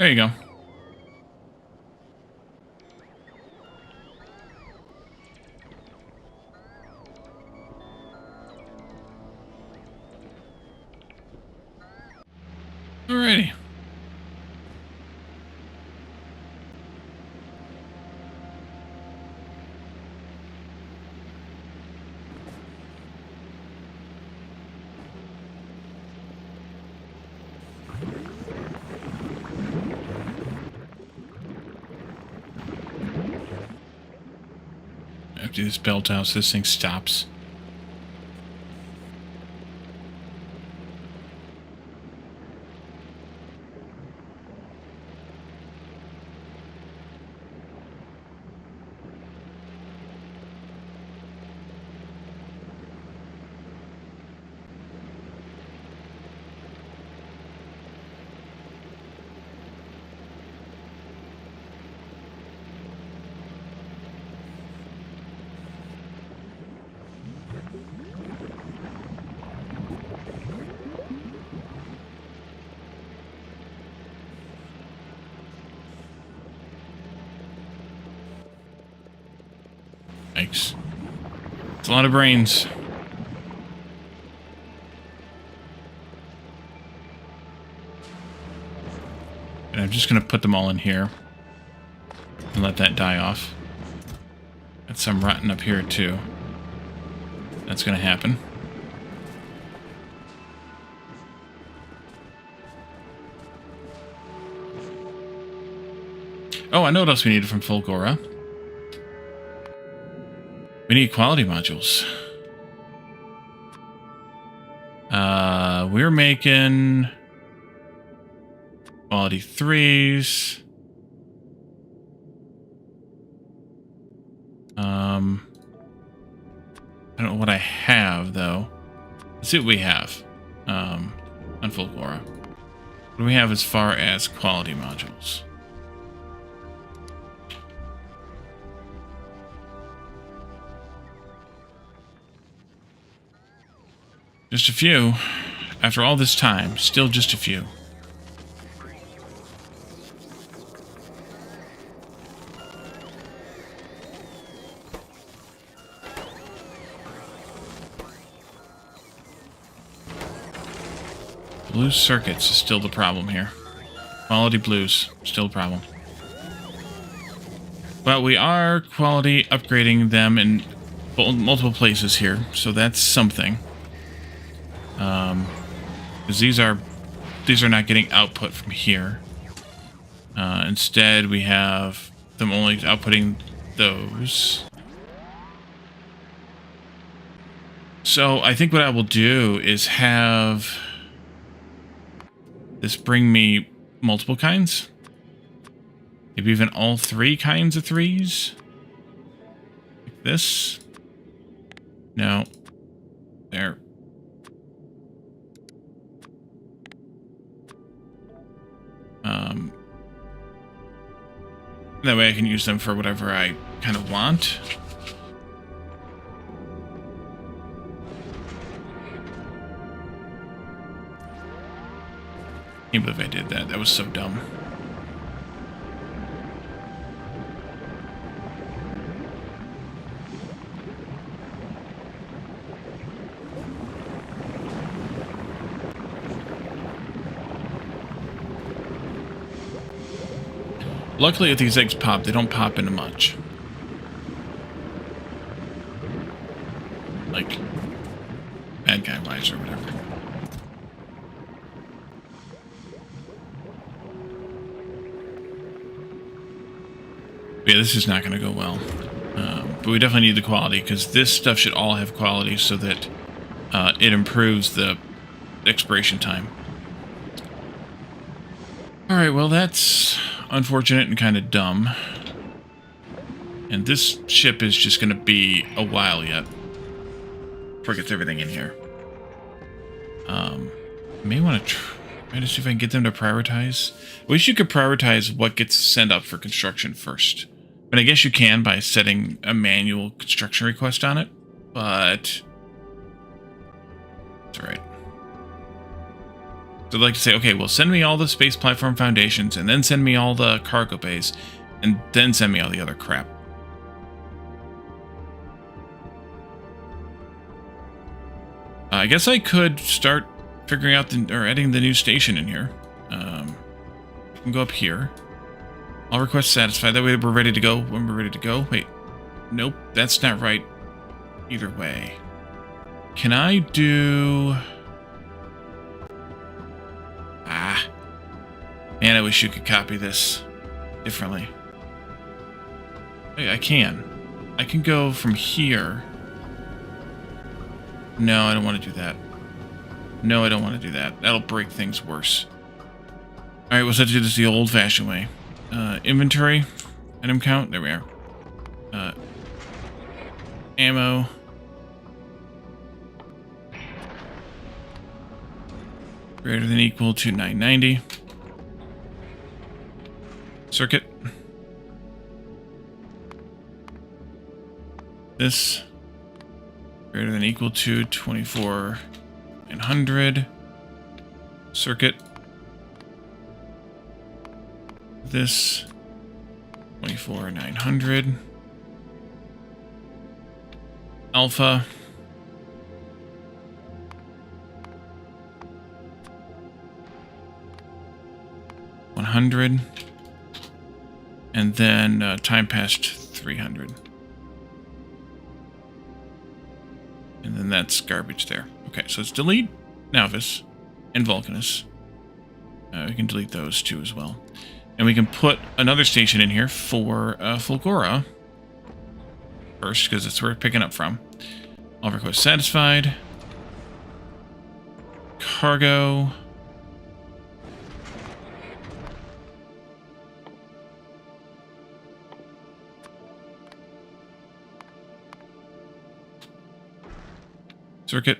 There you go. Alrighty. After this belt out, so this thing stops. Yikes. It's a lot of brains. And I'm just going to put them all in here and let that die off. Got some rotten up here too. That's going to happen. Oh, I know what else we needed from Fulgora. We need quality modules. We're making quality 3s. I don't know what I have though. Let's see what we have on Fulgora. What do we have as far as quality modules? Just a few. After all this time, still just a few. Blue circuits is still the problem here. Quality blues, still a problem. But we are quality upgrading them in multiple places here, so that's something. Because these are not getting output from here. Instead, we have them only outputting those. So I think what I will do is have this bring me multiple kinds. Maybe even all 3 kinds of 3s. Like this. No. There. That way I can use them for whatever I kind of want. Can't believe I did that. That was so dumb. Luckily, if these eggs pop, they don't pop into much. Like, bad guy wise or whatever. But yeah, this is not going to go well. But we definitely need the quality, because this stuff should all have quality so that it improves the expiration time. Alright, well that's unfortunate and kind of dumb. And this ship is just going to be a while yet before it gets everything in here. May want to try to see if I can get them to prioritize. I wish you could prioritize what gets sent up for construction first. But I guess you can by setting a manual construction request on it. But it's alright. So I'd like to say, okay, well, send me all the space platform foundations, and then send me all the cargo bays, and then send me all the other crap. I guess I could start figuring out or adding the new station in here. I can go up here. All requests satisfied. That way we're ready to go when we're ready to go. Wait. Nope, that's not right. Either way. Can I do... Ah. Man, I wish you could copy this differently. Wait, I can. I can go from here. No, I don't want to do that. No, I don't want to do that. That'll break things worse. Alright, we'll have to do this the old-fashioned way. Inventory. Item count. There we are. Ammo. Greater than equal to 990. Circuit. This. Greater than equal to 24,900. Circuit. This. 24,900. Alpha. $100. And then time passed 300. And then that's garbage there. Okay, so let's delete Nauvis and Vulcanus. We can delete those two as well. And we can put another station in here for Fulgora first, because that's where we're picking up from. All requests satisfied. Cargo. Circuit.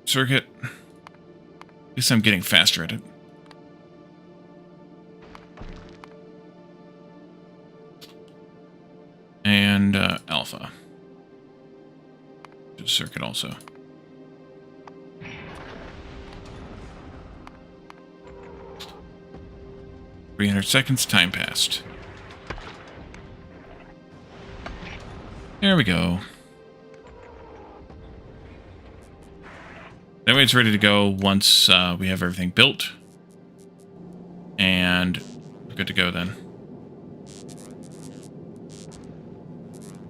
Circuit. At least I'm getting faster at it. And alpha. Circuit also. $300 time passed. There we go. That way it's ready to go once we have everything built. And we're good to go then.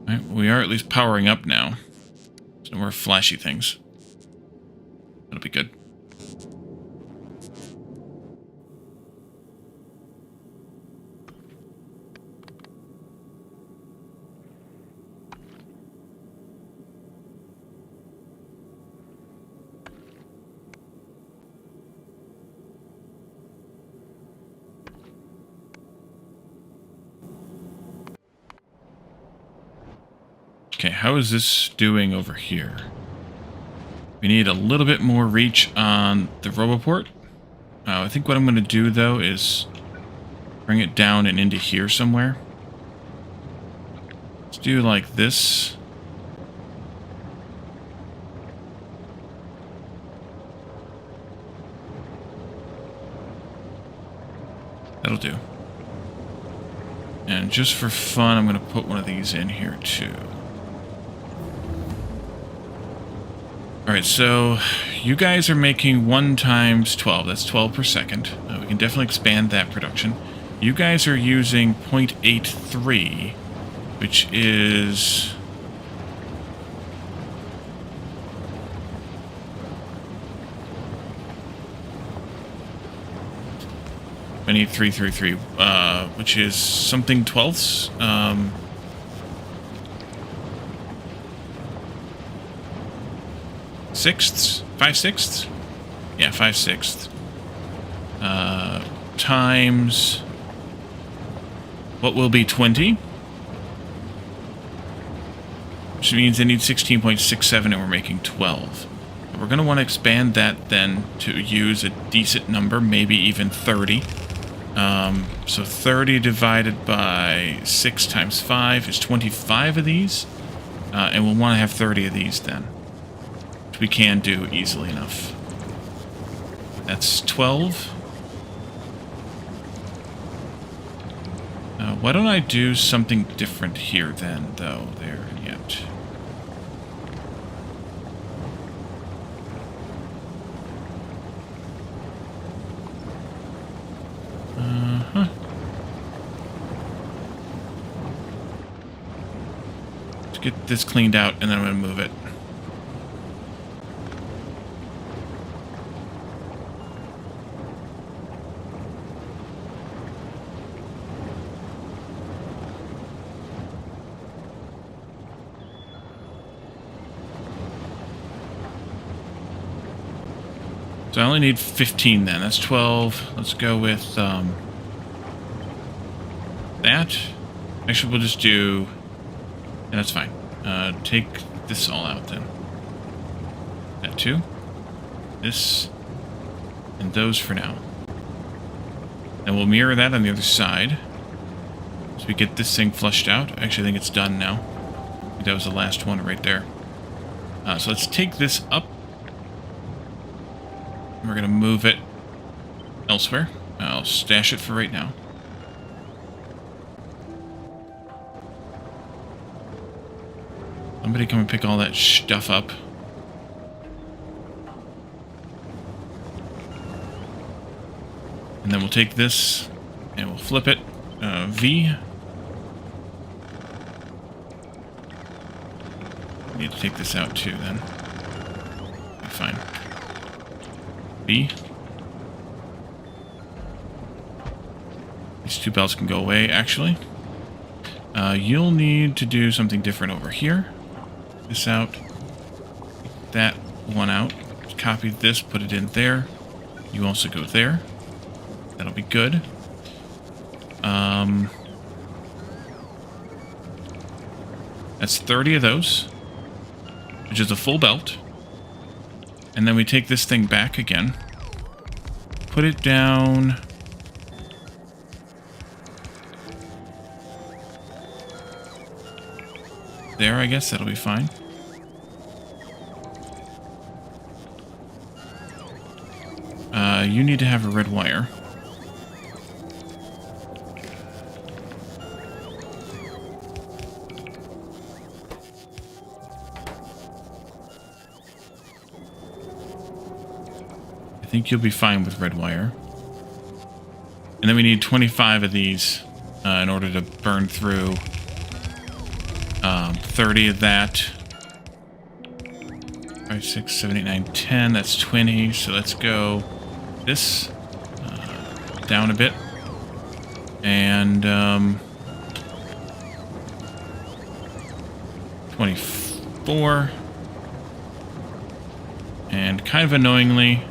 Alright, we are at least powering up now. There's no more flashy things. That'll be good. Okay, how is this doing over here? We need a little bit more reach on the Roboport. I think what I'm going to do, though, is bring it down and into here somewhere. Let's do like this. That'll do. And just for fun, I'm going to put one of these in here, too. Alright, so you guys are making 1 times 12. That's 12 per second. We can definitely expand that production. You guys are using 0.83, which is... I need 333, which is something twelfths. Sixths? 5/6? Yeah, 5/6. Times what will be 20. Which means I need 16.67 and we're making 12. We're going to want to expand that then to use a decent number, maybe even 30. So 30 divided by 6 times 5 is 25 of these. And we'll want to have 30 of these then, which we can do easily enough. That's 12. Why don't I do something different here then, though, there yet? Let's get this cleaned out, and then I'm going to move it. So I only need 15 then. That's 12. Let's go with that. Actually, we'll just do... Yeah, that's fine. Take this all out then. That too. This. And those for now. And we'll mirror that on the other side. So we get this thing flushed out. Actually, I think it's done now. I think that was the last one right there. So let's take this up. We're going to move it elsewhere. I'll stash it for right now. Somebody come and pick all that stuff up. And then we'll take this and we'll flip it. V. Need to take this out too then. Okay, fine. B. These two belts can go away, actually. You'll need to do something different over here. This out. That one out. Copy this, put it in there. You also go there. That'll be good. That's 30 of those, which is a full belt. And then we take this thing back again. Put it down. There, I guess that'll be fine. You need to have a red wire. I think you'll be fine with red wire. And then we need 25 of these in order to burn through 30 of that. 5, 6, 7, 8, 9, 10. That's 20. So let's go this down a bit. And 24. And kind of annoyingly,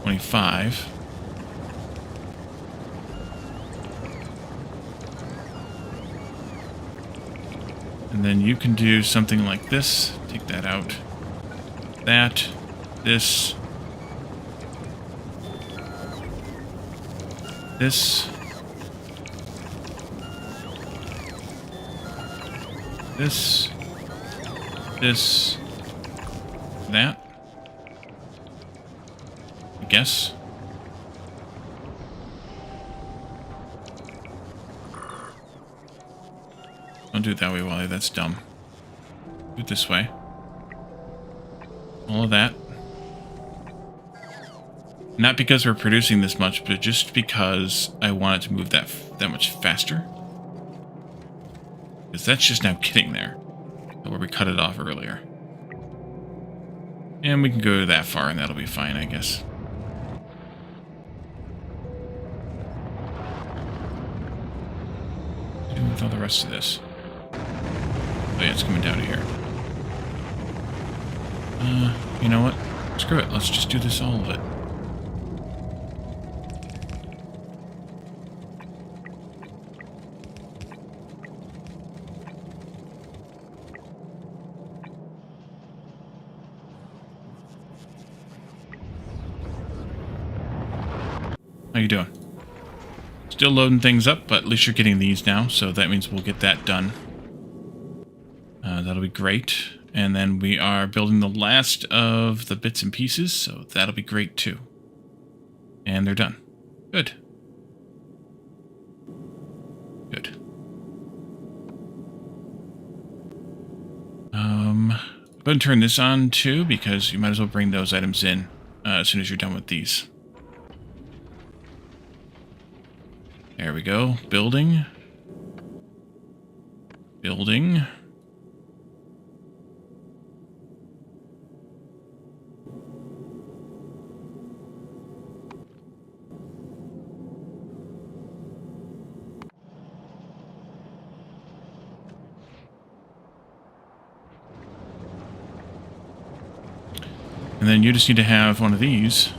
25. And then you can do something like this. Take that out. That. This. This. This. This. That. I guess. Don't do it that way, Wally. That's dumb. Do it this way. All of that. Not because we're producing this much, but just because I want it to move that much faster. Because that's just now getting there. Where we cut it off earlier. And we can go that far and that'll be fine, I guess. What are you doing with all the rest of this? Oh yeah, it's coming down to here. You know what? Screw it. Let's just do this, all of it. I How you doing? Still loading things up, but at least you're getting these now, so that means we'll get that done. That'll be great. And then we are building the last of the bits and pieces, so that'll be great too. And they're done. Good. Good. Go ahead and turn this on too, because you might as well bring those items in as soon as you're done with these. There we go. Building. Building. And then you just need to have one of these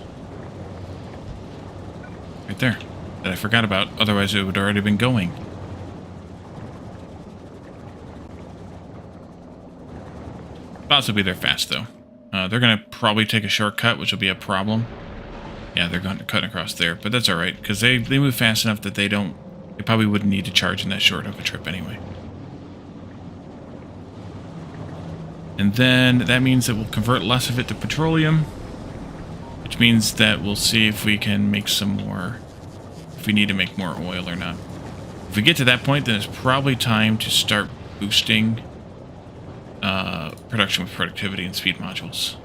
right there that I forgot about. Otherwise, it would already been going. Bots will be there fast, though. They're going to probably take a shortcut, which will be a problem. Yeah, they're going to cut across there, but that's all right because they move fast enough that they probably wouldn't need to charge in that short of a trip anyway. And then that means that we'll convert less of it to petroleum, which means that we'll see if we can make some more, if we need to make more oil or not. If we get to that point, then it's probably time to start boosting production with productivity and speed modules.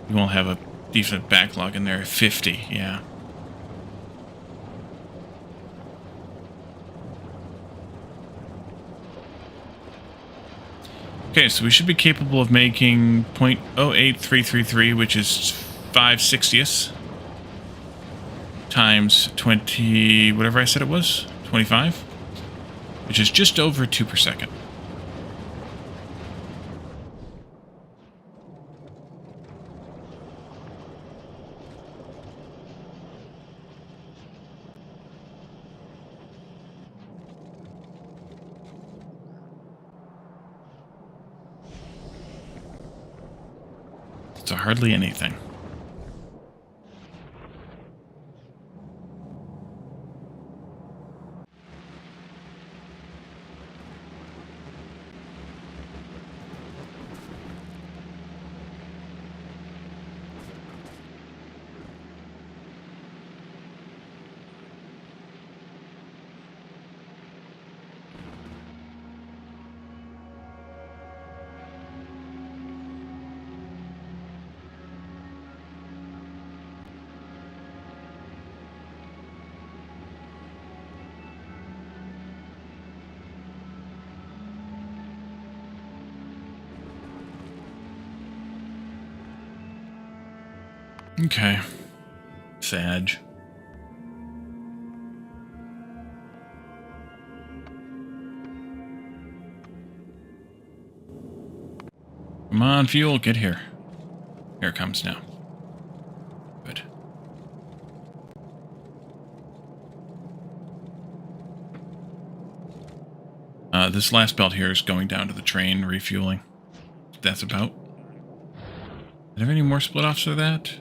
We won't have a decent backlog in there. 50, yeah. Okay, so we should be capable of making 0.08333, which is 5/60ths, times 20, whatever I said it was, 25, which is just over 2 per second. So hardly anything. Okay. Sag. Come on, fuel, get here. Here it comes now. Good. This last belt here is going down to the train, refueling. That's about. Did I have any more split-offs of that?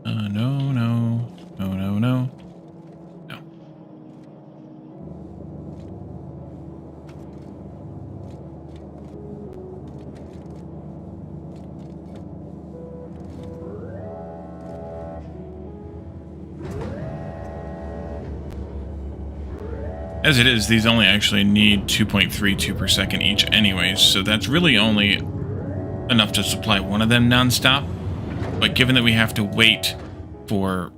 No. No. As it is, these only actually need 2.32 per second each anyways, so that's really only enough to supply one of them non-stop. But given that we have to wait for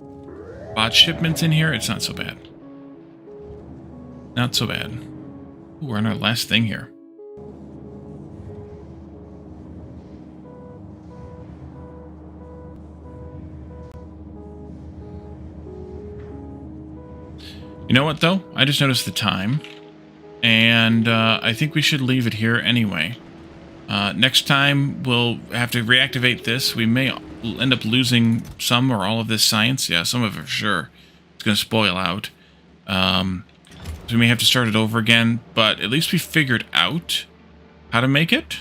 bot shipments in here, it's not so bad. Not so bad. Ooh, we're on our last thing here. You know what, though? I just noticed the time, and I think we should leave it here anyway. Next time, we'll have to reactivate this. We may end up losing some or all of this science. Yeah, some of it for sure. It's going to spoil out. So we may have to start it over again, but at least we figured out how to make it.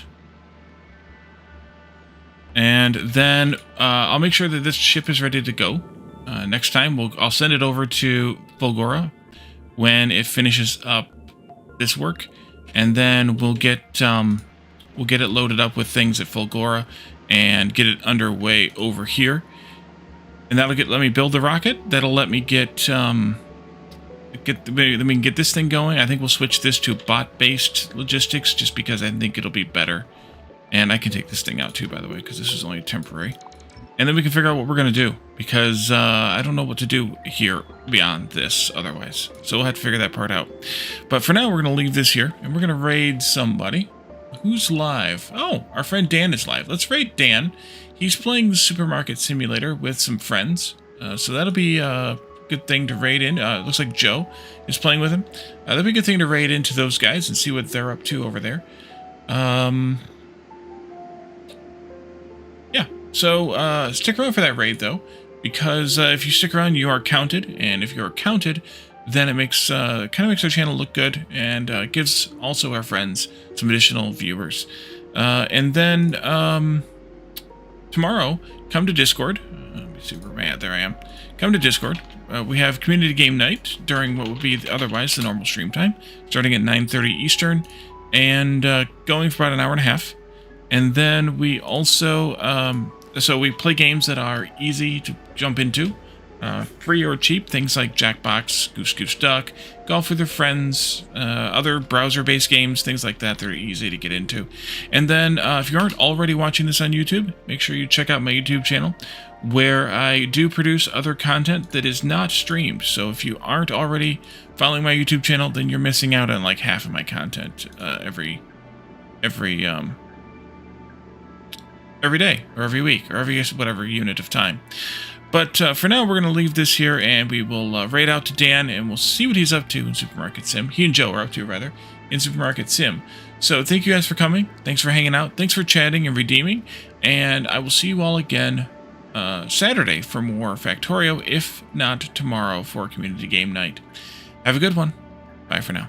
And then I'll make sure that this ship is ready to go. Next time, I'll send it over to Fulgora when it finishes up this work, and then we'll get it loaded up with things at Fulgora and get it underway over here. And that'll let me build the rocket. That'll let me get this thing going. I think we'll switch this to bot-based logistics just because I think it'll be better. And I can take this thing out too, by the way, because this is only temporary. And then we can figure out what we're going to do, because I don't know what to do here beyond this otherwise. So we'll have to figure that part out. But for now, we're going to leave this here, and we're going to raid somebody. Who's live? Oh, our friend Dan is live. Let's raid Dan. He's playing the Supermarket Simulator with some friends. So that'll be a good thing to raid in. Looks like Joe is playing with him. That'll be a good thing to raid into those guys and see what they're up to over there. Yeah, so stick around for that raid, though, because if you stick around, you are counted, and if you're counted, then it makes kind of makes our channel look good, and gives also our friends some additional viewers. And then tomorrow, come to Discord. Let me see where I'm at. There I am. Come to Discord. We have community game night during what would be otherwise the normal stream time, starting at 9:30 Eastern, and going for about an hour and a half. And then we also, so we play games that are easy to jump into, free or cheap, things like Jackbox, Goose Goose Duck, Golf with Your Friends, other browser-based games, things like that that are easy to get into. And then if you aren't already watching this on YouTube, make sure you check out my YouTube channel, where I do produce other content that is not streamed. So if you aren't already following my YouTube channel, then you're missing out on like half of my content every day, or every week, or every whatever unit of time. But for now, we're going to leave this here, and we will raid out to Dan, and we'll see what he's up to in Supermarket Sim. He and Joe are up to, rather, in Supermarket Sim. So thank you guys for coming. Thanks for hanging out. Thanks for chatting and redeeming. And I will see you all again Saturday for more Factorio, if not tomorrow for Community Game Night. Have a good one. Bye for now.